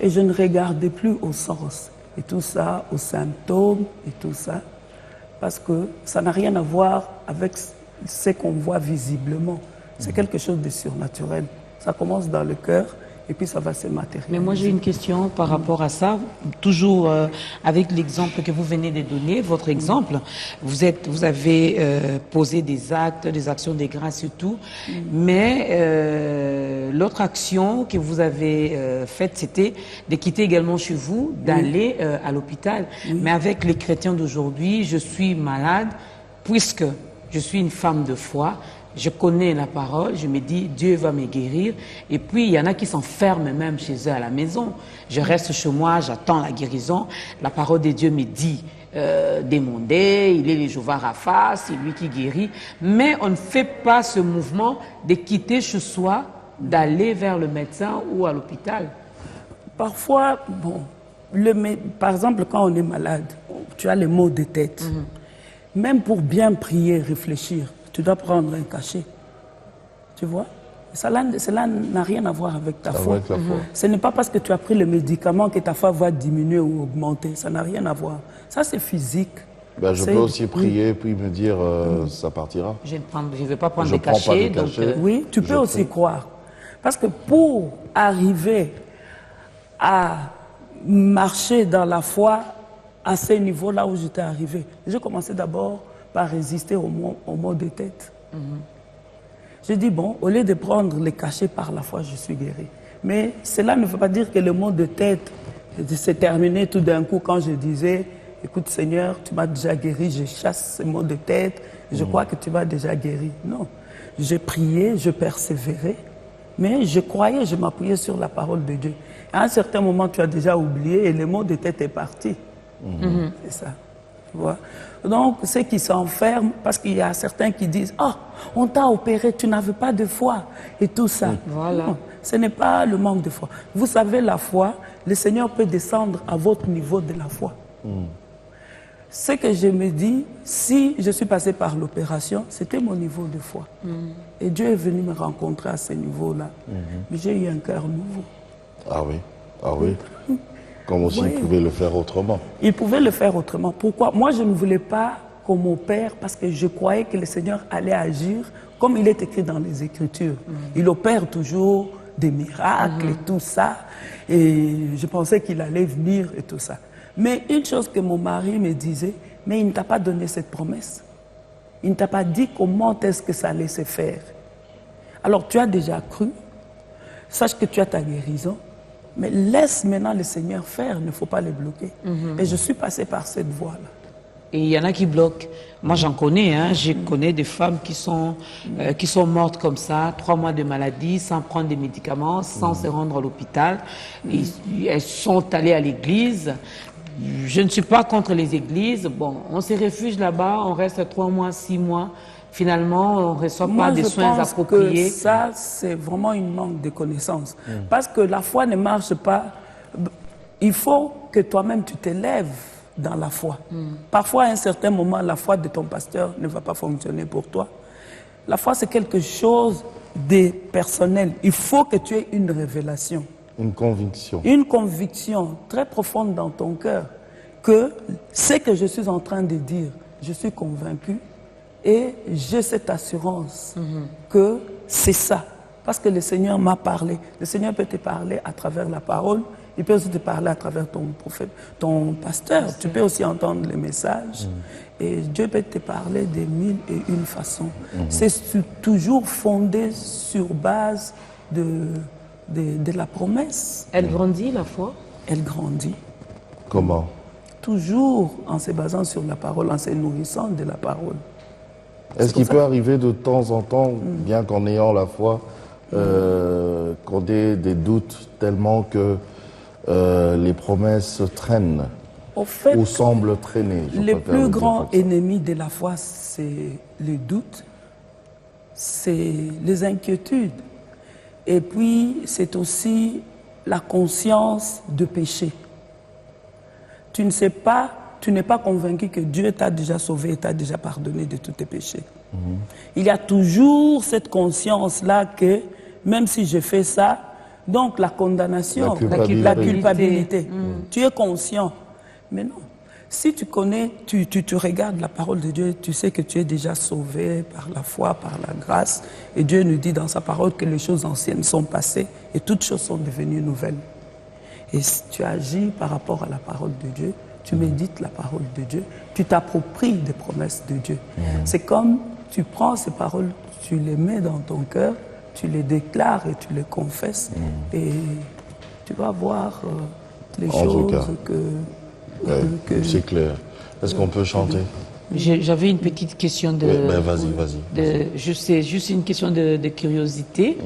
Et je ne regardais plus au sens et tout ça, aux symptômes et tout ça, parce que ça n'a rien à voir avec ce qu'on voit visiblement. C'est quelque chose de surnaturel. Ça commence dans le cœur et puis ça va se matérialiser. Mais moi j'ai une question par rapport à ça, toujours avec l'exemple que vous venez de donner, votre exemple. Vous avez posé des actes, des actions de grâce et tout, mais l'autre action que vous avez faite, c'était de quitter également chez vous, d'aller à l'hôpital. Mais avec les chrétiens d'aujourd'hui, je suis malade, puisque je suis une femme de foi, Je connais la parole, je me dis, Dieu va me guérir. Et puis, il y en a qui s'enferment même chez eux à la maison. Je reste chez moi, j'attends la guérison. La parole de Dieu me dit, démondé, il est le Jéhovah Rapha, c'est lui qui guérit. Mais on ne fait pas ce mouvement de quitter chez soi, d'aller vers le médecin ou à l'hôpital. Parfois, bon, par exemple, quand on est malade, tu as les maux de tête. Même pour bien prier, réfléchir, tu dois prendre un cachet. Tu vois? Cela n'a rien à voir avec ta foi. Avec la foi. Ce n'est pas parce que tu as pris le médicament que ta foi va diminuer ou augmenter. Ça n'a rien à voir. Ça, c'est physique. Ben, je peux aussi prier puis me dire ça partira. Je ne vais pas prendre Je des prends pas cachets. de Donc, cachets. Oui, tu peux aussi croire. Parce que pour arriver à marcher dans la foi à ce niveau-là où j'étais arrivé, j'ai commencé d'abord par résister aux maux de tête. J'ai dit, bon, au lieu de prendre les cachets par la foi, je suis guéri. Mais cela ne veut pas dire que le mot de tête s'est terminé tout d'un coup quand je disais, écoute Seigneur, tu m'as déjà guéri, je chasse ces maux de tête, je crois que tu m'as déjà guéri. Non, j'ai prié, je persévérais, mais je croyais, je m'appuyais sur la parole de Dieu. À un certain moment, tu as déjà oublié et le mot de tête est parti. C'est ça. Tu vois? Donc, ceux qui s'enferment, parce qu'il y a certains qui disent « Oh, on t'a opéré, tu n'avais pas de foi » et tout ça. Voilà. Non, ce n'est pas le manque de foi. Vous savez, la foi, le Seigneur peut descendre à votre niveau de la foi. Ce que je me dis, si je suis passé par l'opération, c'était mon niveau de foi. Et Dieu est venu me rencontrer à ce niveau-là. Mais j'ai eu un cœur nouveau. Ah oui, ah oui. Comme aussi Oui. il pouvait le faire autrement. Il pouvait le faire autrement. Pourquoi? Moi, je ne voulais pas qu'on m'opère parce que je croyais que le Seigneur allait agir comme il est écrit dans les Écritures. Il opère toujours des miracles et tout ça. Et je pensais qu'il allait venir et tout ça. Mais une chose que mon mari me disait, mais il ne t'a pas donné cette promesse. Il ne t'a pas dit comment est-ce que ça allait se faire. Alors tu as déjà cru, sache que tu as ta guérison, mais laisse maintenant le Seigneur faire, il ne faut pas le bloquer. Et je suis passé par cette voie-là. Et il y en a qui bloquent. Moi, j'en connais. Hein. Je connais des femmes qui sont mortes comme ça, 3 mois de maladie, sans prendre des médicaments, sans se rendre à l'hôpital. Elles sont allées à l'église. Je ne suis pas contre les églises. Bon, on se réfugie là-bas, on reste 3 mois, 6 mois. Finalement, on ne reçoit pas des soins appropriés. Que ça, c'est vraiment une manque de connaissance. Parce que la foi ne marche pas. Il faut que toi-même, tu t'élèves dans la foi. Parfois, à un certain moment, la foi de ton pasteur ne va pas fonctionner pour toi. La foi, c'est quelque chose de personnel. Il faut que tu aies une révélation. Une conviction. Une conviction très profonde dans ton cœur que ce que je suis en train de dire, je suis convaincu et j'ai cette assurance que c'est ça. Parce que le Seigneur m'a parlé. Le Seigneur peut te parler à travers la parole. Il peut aussi te parler à travers ton prophète, ton pasteur. Tu peux aussi entendre les messages. Et Dieu peut te parler de 1001 façons. C'est toujours fondé sur base de la promesse. Elle grandit, la foi? Elle grandit. Comment? Toujours en se basant sur la parole, en se nourrissant de la parole. Est-ce qu'il peut arriver de temps en temps, bien qu'en ayant la foi, qu'on ait des doutes tellement que les promesses traînent Au fait, ou semblent traîner? le plus grand ennemi de la foi, c'est le doute, c'est les inquiétudes. Et puis, c'est aussi la conscience de péché. Tu ne sais pas, tu n'es pas convaincu que Dieu t'a déjà sauvé et t'a déjà pardonné de tous tes péchés. Il y a toujours cette conscience-là que, même si je fais ça, donc la condamnation, la culpabilité. Tu es conscient. Mais non. Si tu connais, tu regardes la parole de Dieu, tu sais que tu es déjà sauvé par la foi, par la grâce. Et Dieu nous dit dans sa parole que les choses anciennes sont passées et toutes choses sont devenues nouvelles. Et si tu agis par rapport à la parole de Dieu, tu médites la parole de Dieu, tu t'appropries des promesses de Dieu. C'est comme tu prends ces paroles, tu les mets dans ton cœur, tu les déclares et tu les confesses. Et tu vas voir les choses que... C'est clair. Est-ce qu'on peut chanter? J'avais une petite question de... Oui, ben vas-y. Je sais, juste une question de curiosité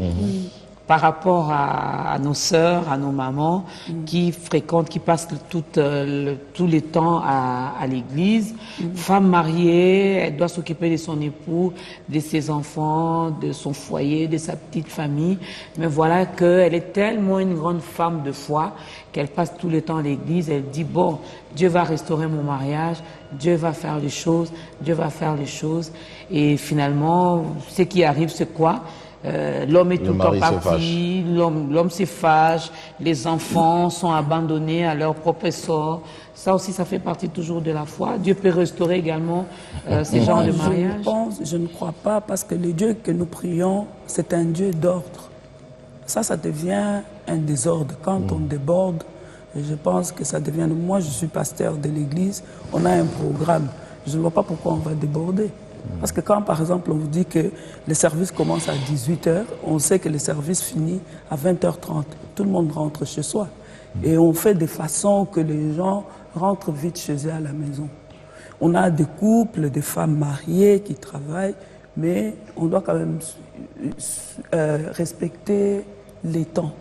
par rapport à nos sœurs, à nos mamans qui fréquentent, qui passent tout le temps à l'église. Femme mariée, elle doit s'occuper de son époux, de ses enfants, de son foyer, de sa petite famille. Mais voilà qu'elle est tellement une grande femme de foi qu'elle passe tout le temps à l'église. Elle dit, bon, Dieu va restaurer mon mariage, Dieu va faire les choses, Dieu va faire les choses. Et finalement, ce qui arrive, c'est quoi? L'homme est tout le temps parti, l'homme se fâche, les enfants sont abandonnés à leur propre sort. Ça aussi, ça fait partie toujours de la foi. Dieu peut restaurer également ces genres de mariage. Je ne crois pas, parce que le Dieu que nous prions, c'est un Dieu d'ordre. Ça devient un désordre. Quand on déborde, je pense que ça devient... Moi, je suis pasteur de l'église, on a un programme. Je ne vois pas pourquoi on va déborder. Parce que quand, par exemple, on vous dit que le service commence à 18h, on sait que le service finit à 20h30. Tout le monde rentre chez soi. Et on fait de façon que les gens rentrent vite chez eux à la maison. On a des couples, des femmes mariées qui travaillent, mais on doit quand même respecter les temps.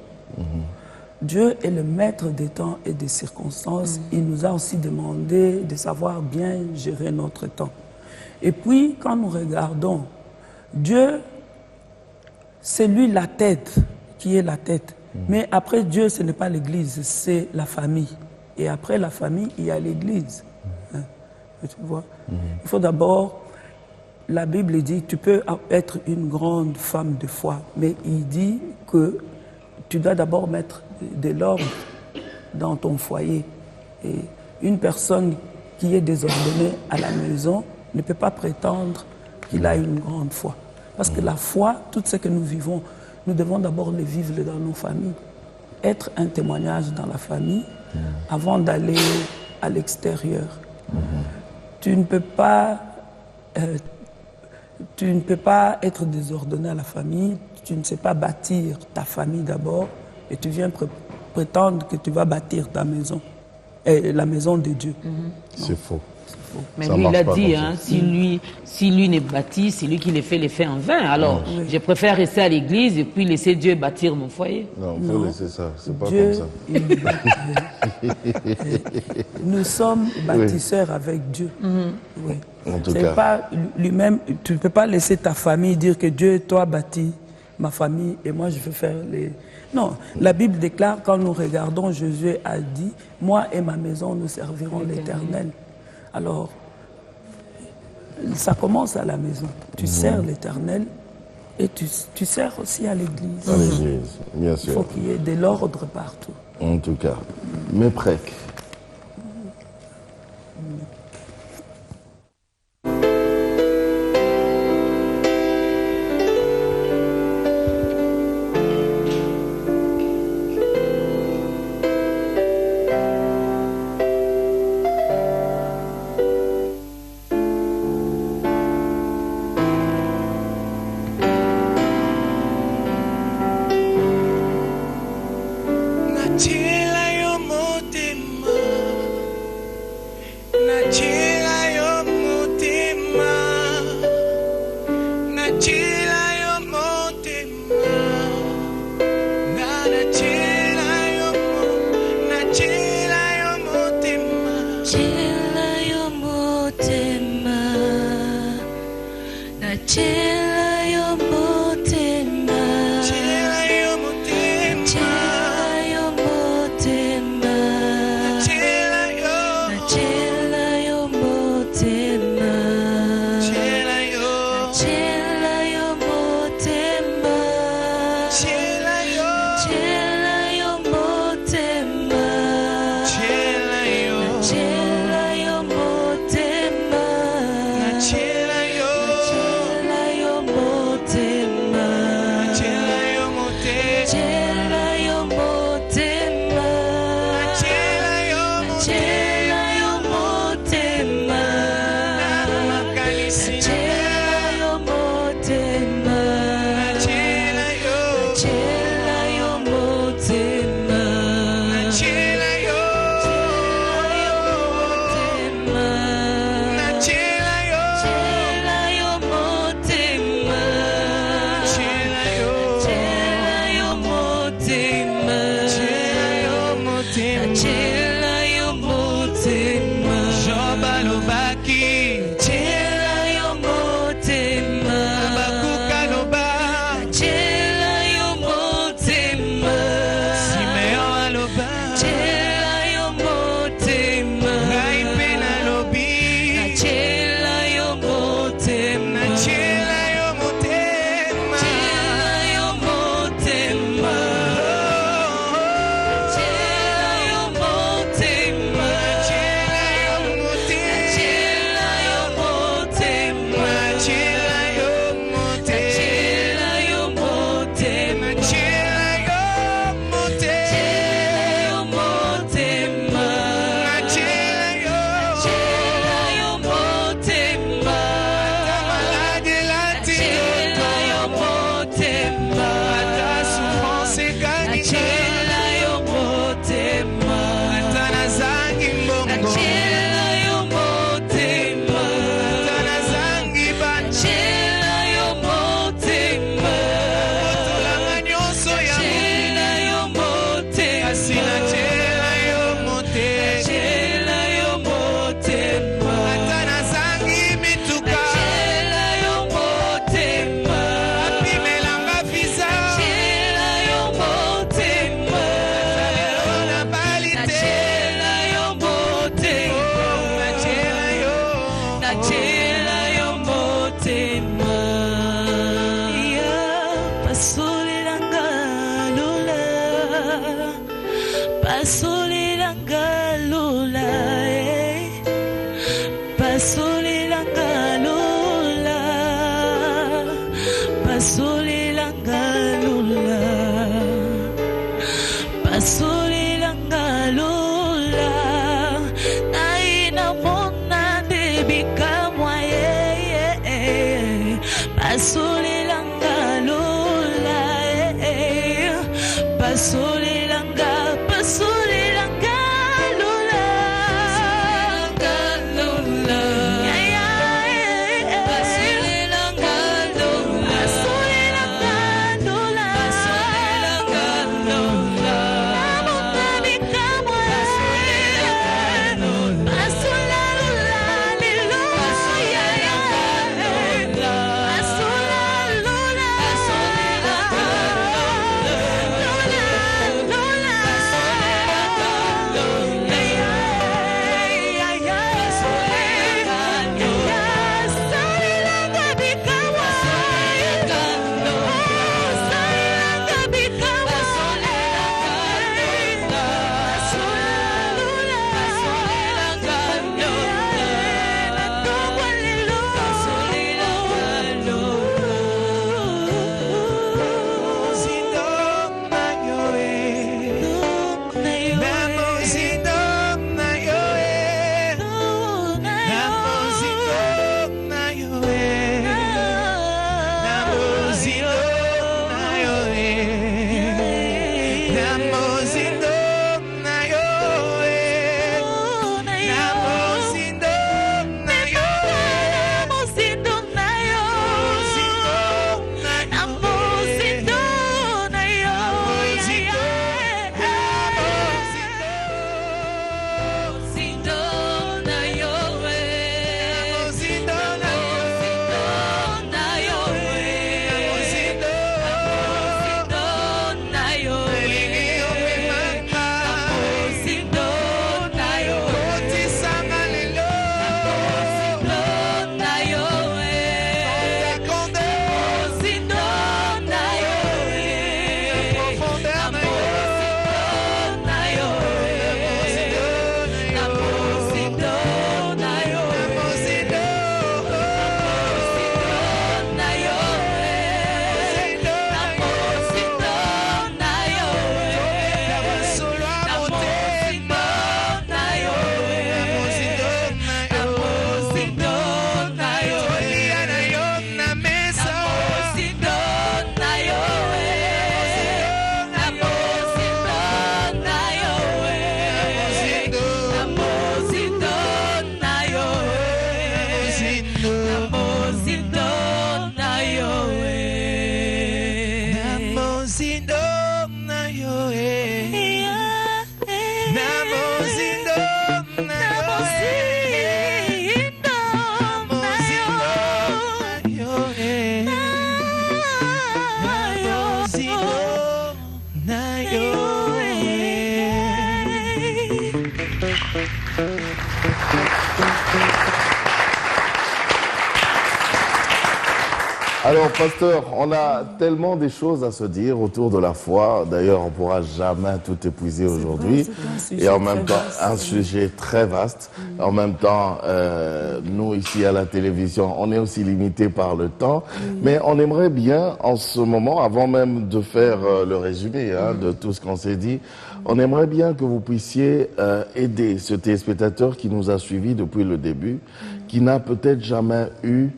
Dieu est le maître des temps et des circonstances. Il nous a aussi demandé de savoir bien gérer notre temps. Et puis, quand nous regardons, Dieu, c'est lui la tête, qui est la tête. Mais après Dieu, ce n'est pas l'église, c'est la famille. Et après la famille, il y a l'église. Hein? Tu vois? Il faut d'abord, la Bible dit, tu peux être une grande femme de foi, mais il dit que tu dois d'abord mettre de l'ordre dans ton foyer. Et une personne qui est désordonnée à la maison ne peut pas prétendre qu'il a une grande foi. Parce que la foi, tout ce que nous vivons, nous devons d'abord le vivre dans nos familles. Être un témoignage dans la famille avant d'aller à l'extérieur. Tu ne peux pas être désordonné à la famille, tu ne sais pas bâtir ta famille d'abord, et tu viens prétendre que tu vas bâtir ta maison, et la maison de Dieu. C'est faux. Mais lui, il a dit, hein, si lui n'est bâti, c'est lui qui les fait en vain. Alors, je préfère rester à l'église et puis laisser Dieu bâtir mon foyer. Non, il faut laisser ça, c'est pas Dieu, comme ça. Nous sommes bâtisseurs avec Dieu. Oui. En tout cas. Pas lui-même, tu ne peux pas laisser ta famille dire que Dieu, toi, bâtis ma famille et moi, je veux faire les... Non, la Bible déclare, quand nous regardons, Jésus a dit, moi et ma maison, nous servirons l'Éternel. Alors, ça commence à la maison. Tu sers l'Éternel et tu sers aussi à l'Église. À l'Église, bien sûr. Il faut qu'il y ait de l'ordre partout. En tout cas, mais prêt. Chela yo motema. Joba lobaki. Chela yo motema. Abakuka loba. Chela yo motema. Simeon aloba. Chela yo motema. Raipena lobi. Chela yo motema. Chela yo motema. Chela yo motema. Chela yo motema. Chela yo motema. Chela yo motema. Chela yo motema. Chela yo motema. Chela yo motema. Chela yo motema. Chela yo. Chela yo motema. Malade la Chela yo motema. Ta souffrance gagne. Chela yo motema. Tana zangi mbongo. Chela yo motema. Tana zangi bana. Chela yo motema. Otolanga nyonso ya Chela yo motema. Asina chela yo motema. Chela yo motema. Tana zangi mituka. Chela yo motema. Apimelanga visa. Chela yo motema. Na balite. Chela yo motema. Chela yo. Chela yo motema. Ya pasolelanga lula. Pasolelanga lula. Pasolelanga lula. Pasolelanga lula. Pasolelanga lula. Naina mona debika mwaye. Pasolelanga lula. Pasolelanga, pasolelanga Alors, pasteur, on a tellement des choses à se dire autour de la foi. D'ailleurs, on ne pourra jamais tout épuiser aujourd'hui. Et en même temps, un sujet très vaste. En même temps, nous, ici à la télévision, on est aussi limité par le temps. Mais on aimerait bien, en ce moment, avant même de faire le résumé de tout ce qu'on s'est dit, on aimerait bien que vous puissiez aider ce téléspectateur qui nous a suivis depuis le début, qui n'a peut-être jamais eu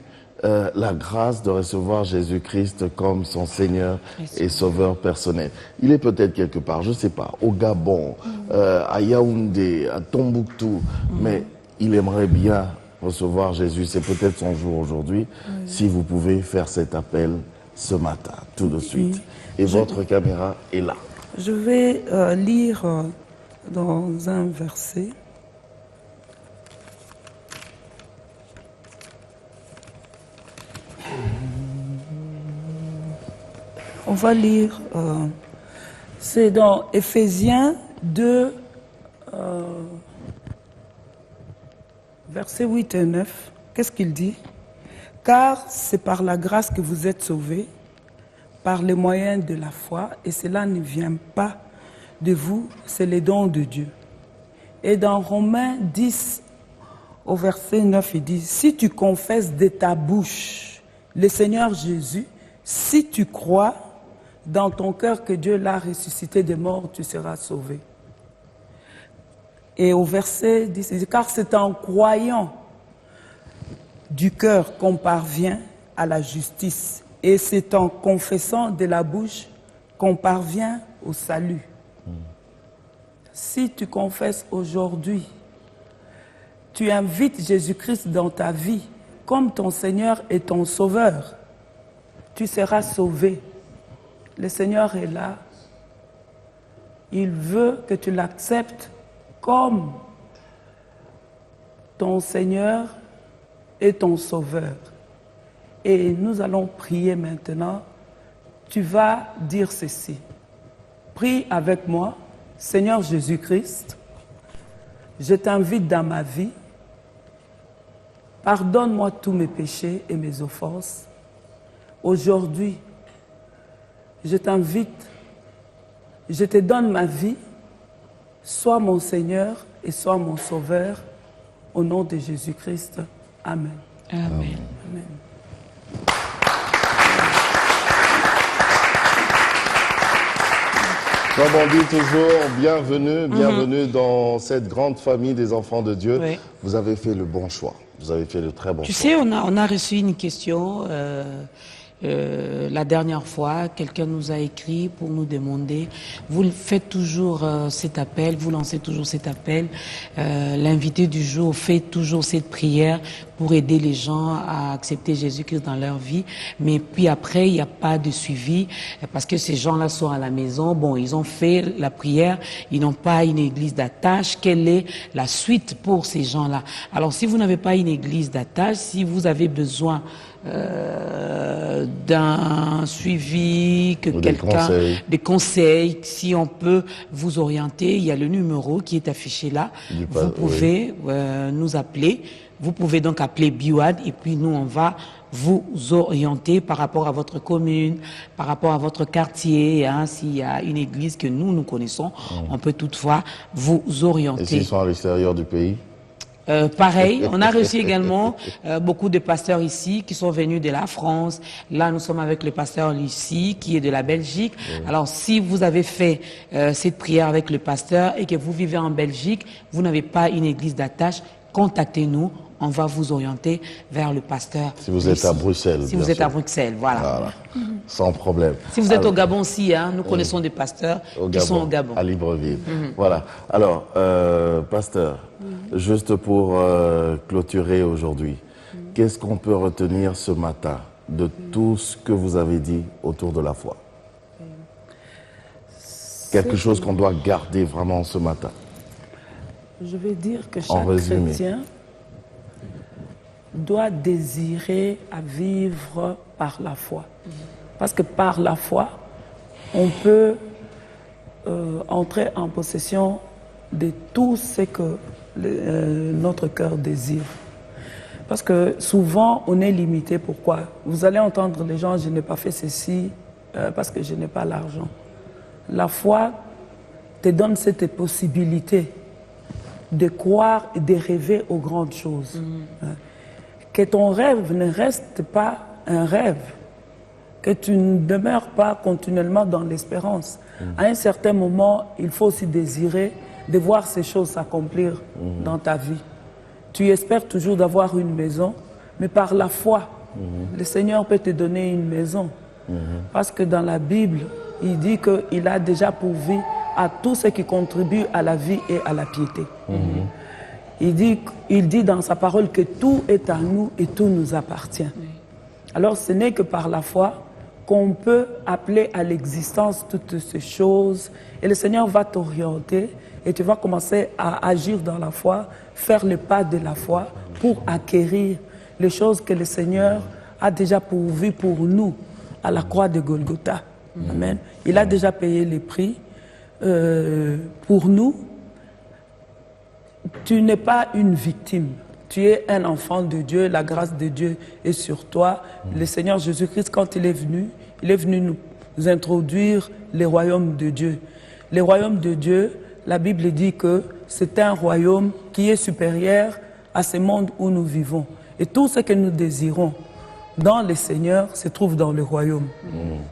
la grâce de recevoir Jésus-Christ comme son Seigneur et Sauveur personnel. Il est peut-être quelque part, je ne sais pas, au Gabon, à Yaoundé, à Tombouctou, mais il aimerait bien recevoir Jésus. C'est peut-être son jour aujourd'hui. Si vous pouvez faire cet appel ce matin, tout de suite. Et votre caméra est là. Je vais lire dans un verset. On va lire, c'est dans Éphésiens 2, versets 8 et 9. Qu'est-ce qu'il dit? Car c'est par la grâce que vous êtes sauvés, par les moyens de la foi, et cela ne vient pas de vous, c'est les dons de Dieu. Et dans Romains 10, au verset 9, il dit, si tu confesses de ta bouche le Seigneur Jésus, si tu crois dans ton cœur que Dieu l'a ressuscité des morts, tu seras sauvé. Et au verset 10, il dit, car c'est en croyant du cœur qu'on parvient à la justice, et c'est en confessant de la bouche qu'on parvient au salut. Si tu confesses aujourd'hui, tu invites Jésus-Christ dans ta vie comme ton Seigneur et ton Sauveur, tu seras sauvé. Le Seigneur est là. Il veut que tu l'acceptes comme ton Seigneur et ton Sauveur. Et nous allons prier maintenant. Tu vas dire ceci. Prie avec moi. Seigneur Jésus-Christ, je t'invite dans ma vie. Pardonne-moi tous mes péchés et mes offenses. Aujourd'hui, je t'invite, je te donne ma vie, sois mon Seigneur et sois mon Sauveur, au nom de Jésus-Christ. Amen. Amen. Amen. Comme on dit toujours, bienvenue dans cette grande famille des enfants de Dieu. Oui. Vous avez fait le bon choix. Vous avez fait le très bon choix. Tu sais, on a reçu une question la dernière fois. Quelqu'un nous a écrit pour nous demander, vous faites toujours cet appel, vous lancez toujours cet appel. L'invité du jour fait toujours cette prière pour aider les gens à accepter Jésus-Christ dans leur vie. Mais puis après, il n'y a pas de suivi parce que ces gens-là sont à la maison. Bon, ils ont fait la prière, ils n'ont pas une église d'attache. Quelle est la suite pour ces gens-là? Alors, si vous n'avez pas une église d'attache, si vous avez besoin d'un suivi, que quelqu'un, des conseils, si on peut vous orienter, il y a le numéro qui est affiché là. Vous pouvez nous appeler. Vous pouvez donc appeler BIOAD et puis nous, on va vous orienter par rapport à votre commune, par rapport à votre quartier. Hein, s'il y a une église que nous connaissons, on peut toutefois vous orienter. Et s'ils sont à l'extérieur du pays? Pareil, on a reçu également beaucoup de pasteurs ici qui sont venus de la France. Là, nous sommes avec le pasteur Lucie qui est de la Belgique. Alors, si vous avez fait cette prière avec le pasteur et que vous vivez en Belgique, vous n'avez pas une église d'attache, contactez-nous. On va vous orienter vers le pasteur. Si vous êtes à Bruxelles. Si vous êtes à Bruxelles, voilà. Sans problème. Si vous êtes au Gabon aussi, hein, nous connaissons des pasteurs qui sont au Gabon. À Libreville. Voilà. Alors, pasteur, juste pour clôturer aujourd'hui, qu'est-ce qu'on peut retenir ce matin de tout ce que vous avez dit autour de la foi? Quelque chose qu'on doit garder vraiment ce matin. Je vais dire que En chaque résumé. chrétien doit désirer à vivre par la foi. Parce que par la foi, on peut entrer en possession de tout ce que notre cœur désire. Parce que souvent, on est limité. Pourquoi? Vous allez entendre les gens, je n'ai pas fait ceci parce que je n'ai pas l'argent. La foi te donne cette possibilité de croire et de rêver aux grandes choses. Que ton rêve ne reste pas un rêve, que tu ne demeures pas continuellement dans l'espérance. À un certain moment, il faut aussi désirer de voir ces choses s'accomplir dans ta vie. Tu espères toujours d'avoir une maison, mais par la foi, le Seigneur peut te donner une maison. Parce que dans la Bible, il dit qu'il a déjà pourvu à tout ce qui contribue à la vie et à la piété. Il dit dans sa parole que tout est à nous et tout nous appartient. Alors ce n'est que par la foi qu'on peut appeler à l'existence toutes ces choses et le Seigneur va t'orienter et tu vas commencer à agir dans la foi, faire le pas de la foi pour acquérir les choses que le Seigneur a déjà pourvues pour nous à la croix de Golgotha. Amen. Il a déjà payé les prix pour nous. Tu n'es pas une victime. Tu es un enfant de Dieu, la grâce de Dieu est sur toi. Le Seigneur Jésus-Christ, quand il est venu nous introduire les royaumes de Dieu. Les royaumes de Dieu, la Bible dit que c'est un royaume qui est supérieur à ce monde où nous vivons. Et tout ce que nous désirons dans le Seigneur se trouve dans le royaume.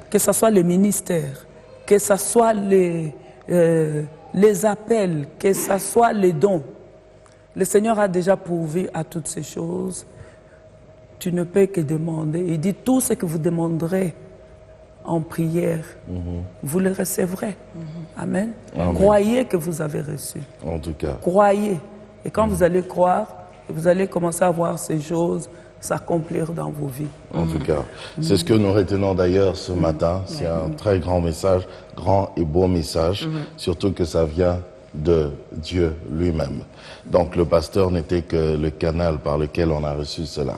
Que ce soit les ministères, que ce soit les appels, que ce soit les dons. Le Seigneur a déjà pourvu à toutes ces choses. Tu ne peux que demander. Il dit tout ce que vous demanderez en prière, vous le recevrez. Amen. Amen. Croyez que vous avez reçu. En tout cas. Croyez. Et quand vous allez croire, vous allez commencer à voir ces choses s'accomplir dans vos vies. En tout cas, c'est ce que nous retenons d'ailleurs ce matin. C'est un très grand message, grand et beau message, surtout que ça vient de Dieu lui-même. Donc le pasteur n'était que le canal par lequel on a reçu cela.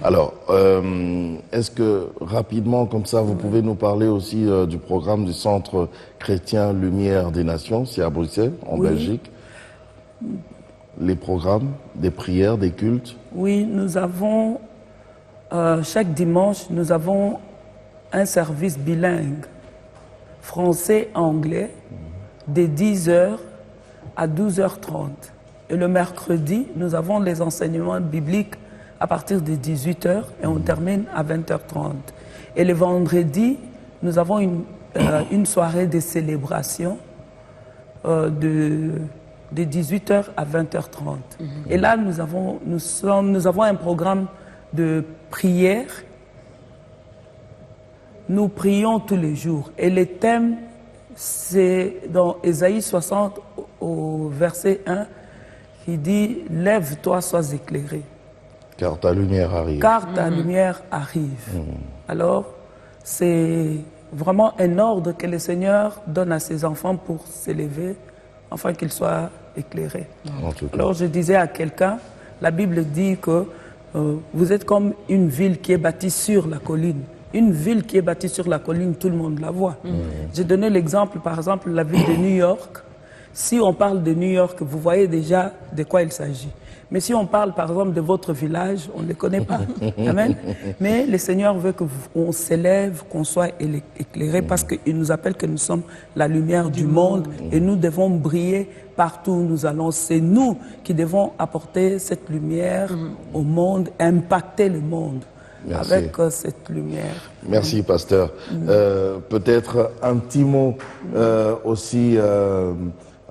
Alors, est-ce que rapidement, comme ça, vous pouvez nous parler aussi du programme du Centre chrétien Lumière des Nations, c'est à Bruxelles, en Belgique. Les programmes, des prières, des cultes. Oui, nous avons, chaque dimanche, nous avons un service bilingue, français-anglais, de 10h à 12h30. Et le mercredi, nous avons les enseignements bibliques à partir de 18h et on termine à 20h30. Et le vendredi, nous avons une soirée de célébration de 18h à 20h30. Et là, nous avons un programme de prière. Nous prions tous les jours. Et le thème, c'est dans Ésaïe 60 au verset 1, qui dit « Lève-toi, sois éclairé. » Car ta lumière arrive. Car ta lumière arrive. Alors, c'est vraiment un ordre que le Seigneur donne à ses enfants pour s'élever, afin qu'ils soient éclairés. En tout cas. Alors, je disais à quelqu'un, la Bible dit que vous êtes comme une ville qui est bâtie sur la colline. Une ville qui est bâtie sur la colline, tout le monde la voit. J'ai donné l'exemple, par exemple, la ville de New York. Si on parle de New York, vous voyez déjà de quoi il s'agit. Mais si on parle, par exemple, de votre village, on ne le connaît pas. Amen. Mais le Seigneur veut qu'on s'élève, qu'on soit éclairé, parce qu'il nous appelle que nous sommes la lumière du monde et nous devons briller partout où nous allons. C'est nous qui devons apporter cette lumière au monde, impacter le monde. Merci. Avec cette lumière. Merci, pasteur. Peut-être un petit mot aussi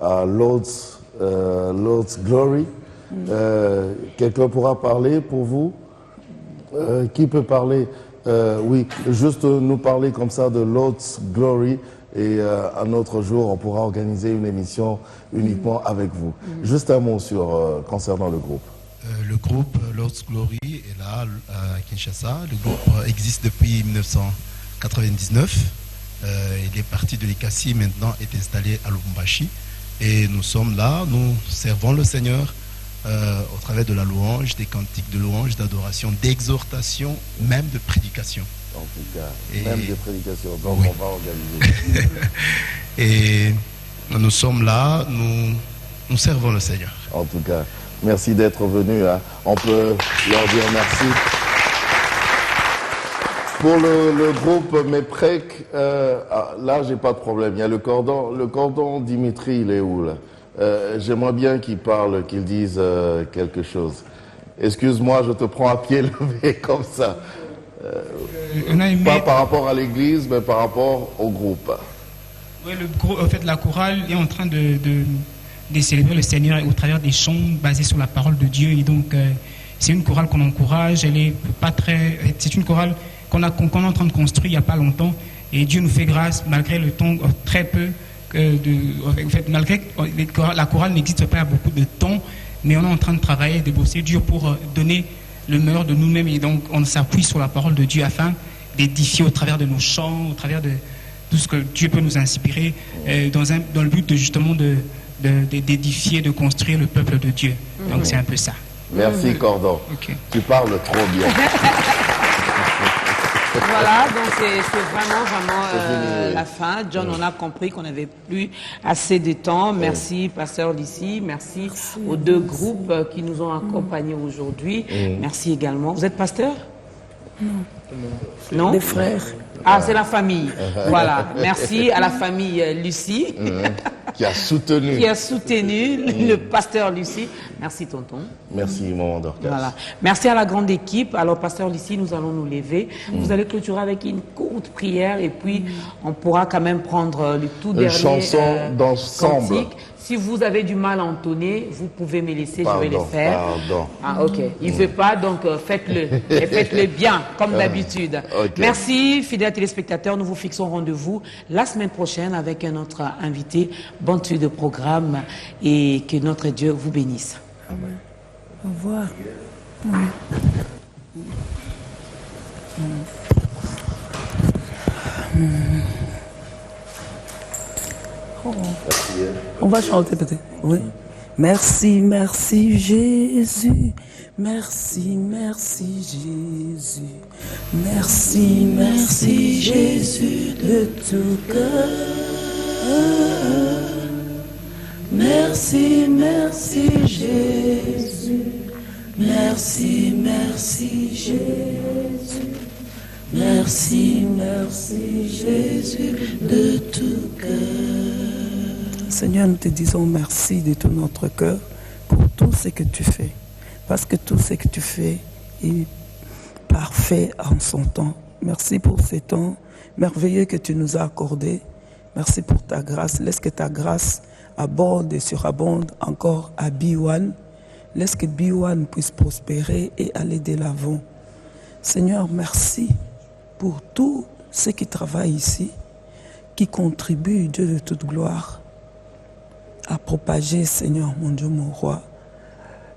à Lord's Glory. Quelqu'un pourra parler pour vous? Qui peut parler? Oui, juste nous parler comme ça de Lord's Glory et un autre jour, on pourra organiser une émission uniquement avec vous. Juste un mot concernant le groupe. Le groupe Lord's Glory est là à Kinshasa. Le groupe existe depuis 1999. Il est parti de l'Ikasi, maintenant est installé à Lubumbashi. Et nous sommes là, nous servons le Seigneur au travers de la louange, des cantiques de louange, d'adoration, d'exhortation, même de prédication. En tout cas, même de prédication. Donc oui. on va organiser. Et nous sommes là, nous servons le Seigneur. En tout cas, merci d'être venu. Hein. On peut leur dire merci. Pour le groupe Meprek, là, j'ai pas de problème. Il y a le cordon Dimitri, il est où là? J'aimerais bien qu'il parle, qu'il dise quelque chose. Excuse-moi, je te prends à pied levé comme ça. Pas par rapport à l'église, mais par rapport au groupe. Oui, en fait, la chorale est en train de célébrer le Seigneur au travers des chants basés sur la parole de Dieu. Et donc, c'est une chorale qu'on encourage. C'est une chorale qu'on est en train de construire il n'y a pas longtemps. Et Dieu nous fait grâce, malgré le temps très peu. En fait, malgré que la chorale n'existe pas à beaucoup de temps, mais on est en train de travailler, de bosser dur pour donner le meilleur de nous-mêmes. Et donc, on s'appuie sur la parole de Dieu afin d'édifier au travers de nos chants, au travers de tout ce que Dieu peut nous inspirer, dans le but justement d'édifier, de construire le peuple de Dieu. Donc, c'est un peu ça. Merci, Cordon. Okay. Tu parles trop bien. Voilà, donc c'est vraiment la fin. John, on a compris qu'on n'avait plus assez de temps. Merci, pasteur Lissi. Merci aux deux groupes qui nous ont accompagnés aujourd'hui. Merci également. Vous êtes pasteur? Non. Des frères. Ah, c'est la famille. Voilà. Merci à la famille Lucie. Qui a soutenu. Qui a soutenu le pasteur Lucie. Merci, tonton. Merci, maman Dorcas. Voilà. Merci à la grande équipe. Alors, pasteur Lucie, nous allons nous lever. Vous allez clôturer avec une courte prière et puis on pourra quand même prendre le tout dernier chanson d'ensemble. cantique. Si vous avez du mal à entonner, vous pouvez me laisser, je vais le faire. Pardon. Ah, ok. Il ne veut pas, donc faites-le. Et faites-le bien, comme d'habitude. Okay. Merci, fidèles téléspectateurs. Nous vous fixons rendez-vous la semaine prochaine avec un autre invité. Bonne suite de programme et que notre Dieu vous bénisse. Amen. Au revoir. On va chanter peut-être. Oui. Merci, merci Jésus. Merci, merci Jésus. Merci, merci Jésus de tout cœur. Merci, merci Jésus. Merci, merci Jésus. Merci, merci Jésus de tout cœur. Seigneur, nous te disons merci de tout notre cœur pour tout ce que tu fais. Parce que tout ce que tu fais est parfait en son temps. Merci pour ces temps merveilleux que tu nous as accordés. Merci pour ta grâce. Laisse que ta grâce aborde et surabonde encore à B1. Laisse que B1 puisse prospérer et aller de l'avant. Seigneur, merci pour tous ceux qui travaillent ici, qui contribuent, Dieu de toute gloire, à propager, Seigneur, mon Dieu, mon roi,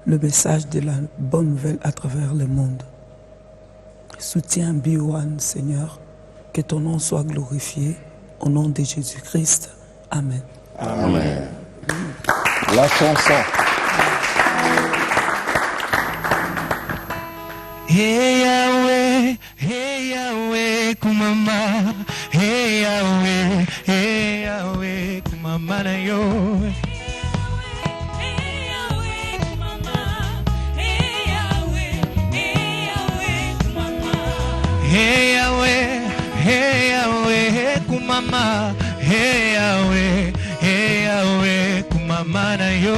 le message de la bonne nouvelle à travers le monde. Soutiens B1, Seigneur, que ton nom soit glorifié, au nom de Jésus-Christ. Amen. Amen. La chanson. Hey Yahweh, kumama. Hey Yahweh, kumama na yo. Hey Yahweh, kumama. Hey Yahweh, kumama. Hey Yahweh, kumama. Hey Yahweh, kumama na yo.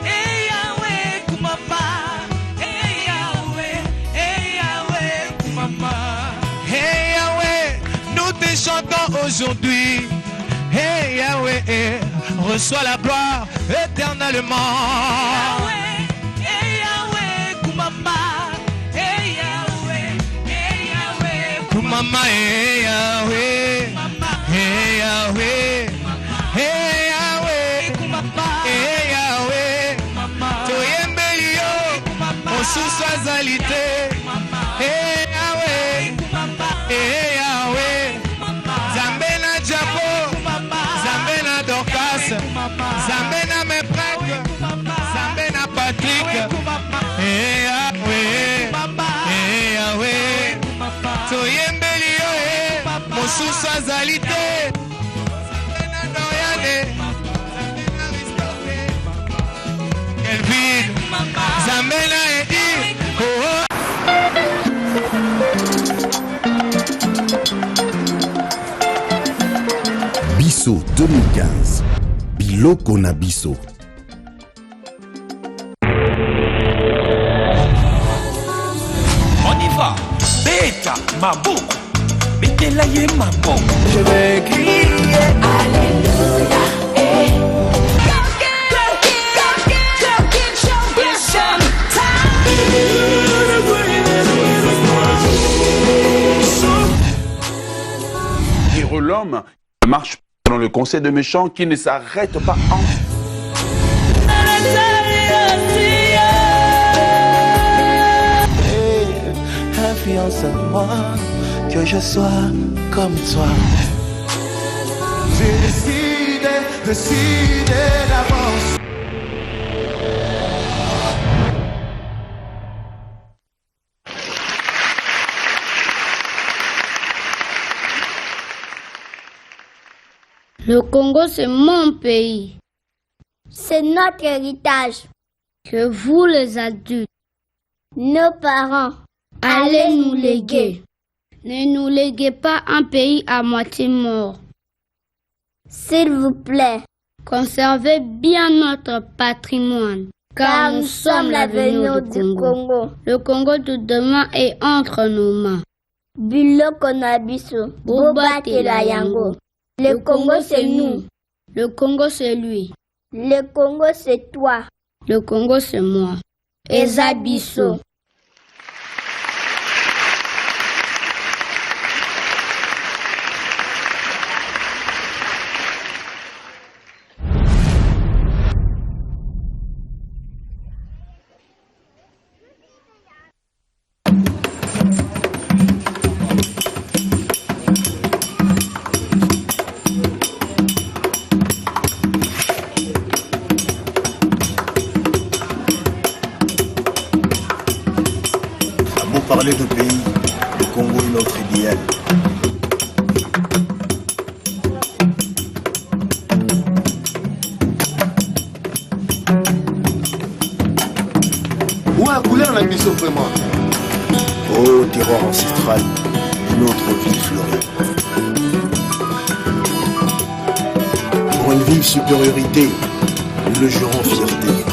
Hey Yahweh, kumama. Hey Yahweh, kumama. Hey Yahweh, nous te chantons aujourd'hui. Hey Yahweh, reçois la gloire éternellement. Hey Yahweh, kumama. Hey Yahweh, Kumama, hey Yahweh, hey Yahweh, hey Yahweh, hey Yahweh, toyembeli yo, osusu azalite, hey Yahweh, hey Yahweh, Zambe na Japo, Zambe na Dorcas, Biso 2015. Biloko na biso. On y va. Beta, Maboko. Mettez-la yé, Maboko. Je vais crier. Alléluia. Héros l'homme marche dans le conseil de méchants qui ne s'arrête pas en... Confiance en moi, que je sois comme toi. J'ai décidé d'avance. Le Congo, c'est mon pays. C'est notre héritage. Que vous, les adultes, nos parents, allez nous léguer. Ne nous léguez pas un pays à moitié mort. S'il vous plaît, conservez bien notre patrimoine, car nous sommes l'avenir du Congo. Le Congo de demain est entre nos mains. Biloko na biso, bobatela yango. Le Congo, c'est nous. Le Congo, c'est lui. Le Congo, c'est toi. Le Congo, c'est moi. Eza biso. Parler de pays, le Congo est notre idéal. Où a coulé un ambition vraiment? Oh, terroir ancestral, notre ville fleurie. Pour une vive supériorité, nous le jurons fierté.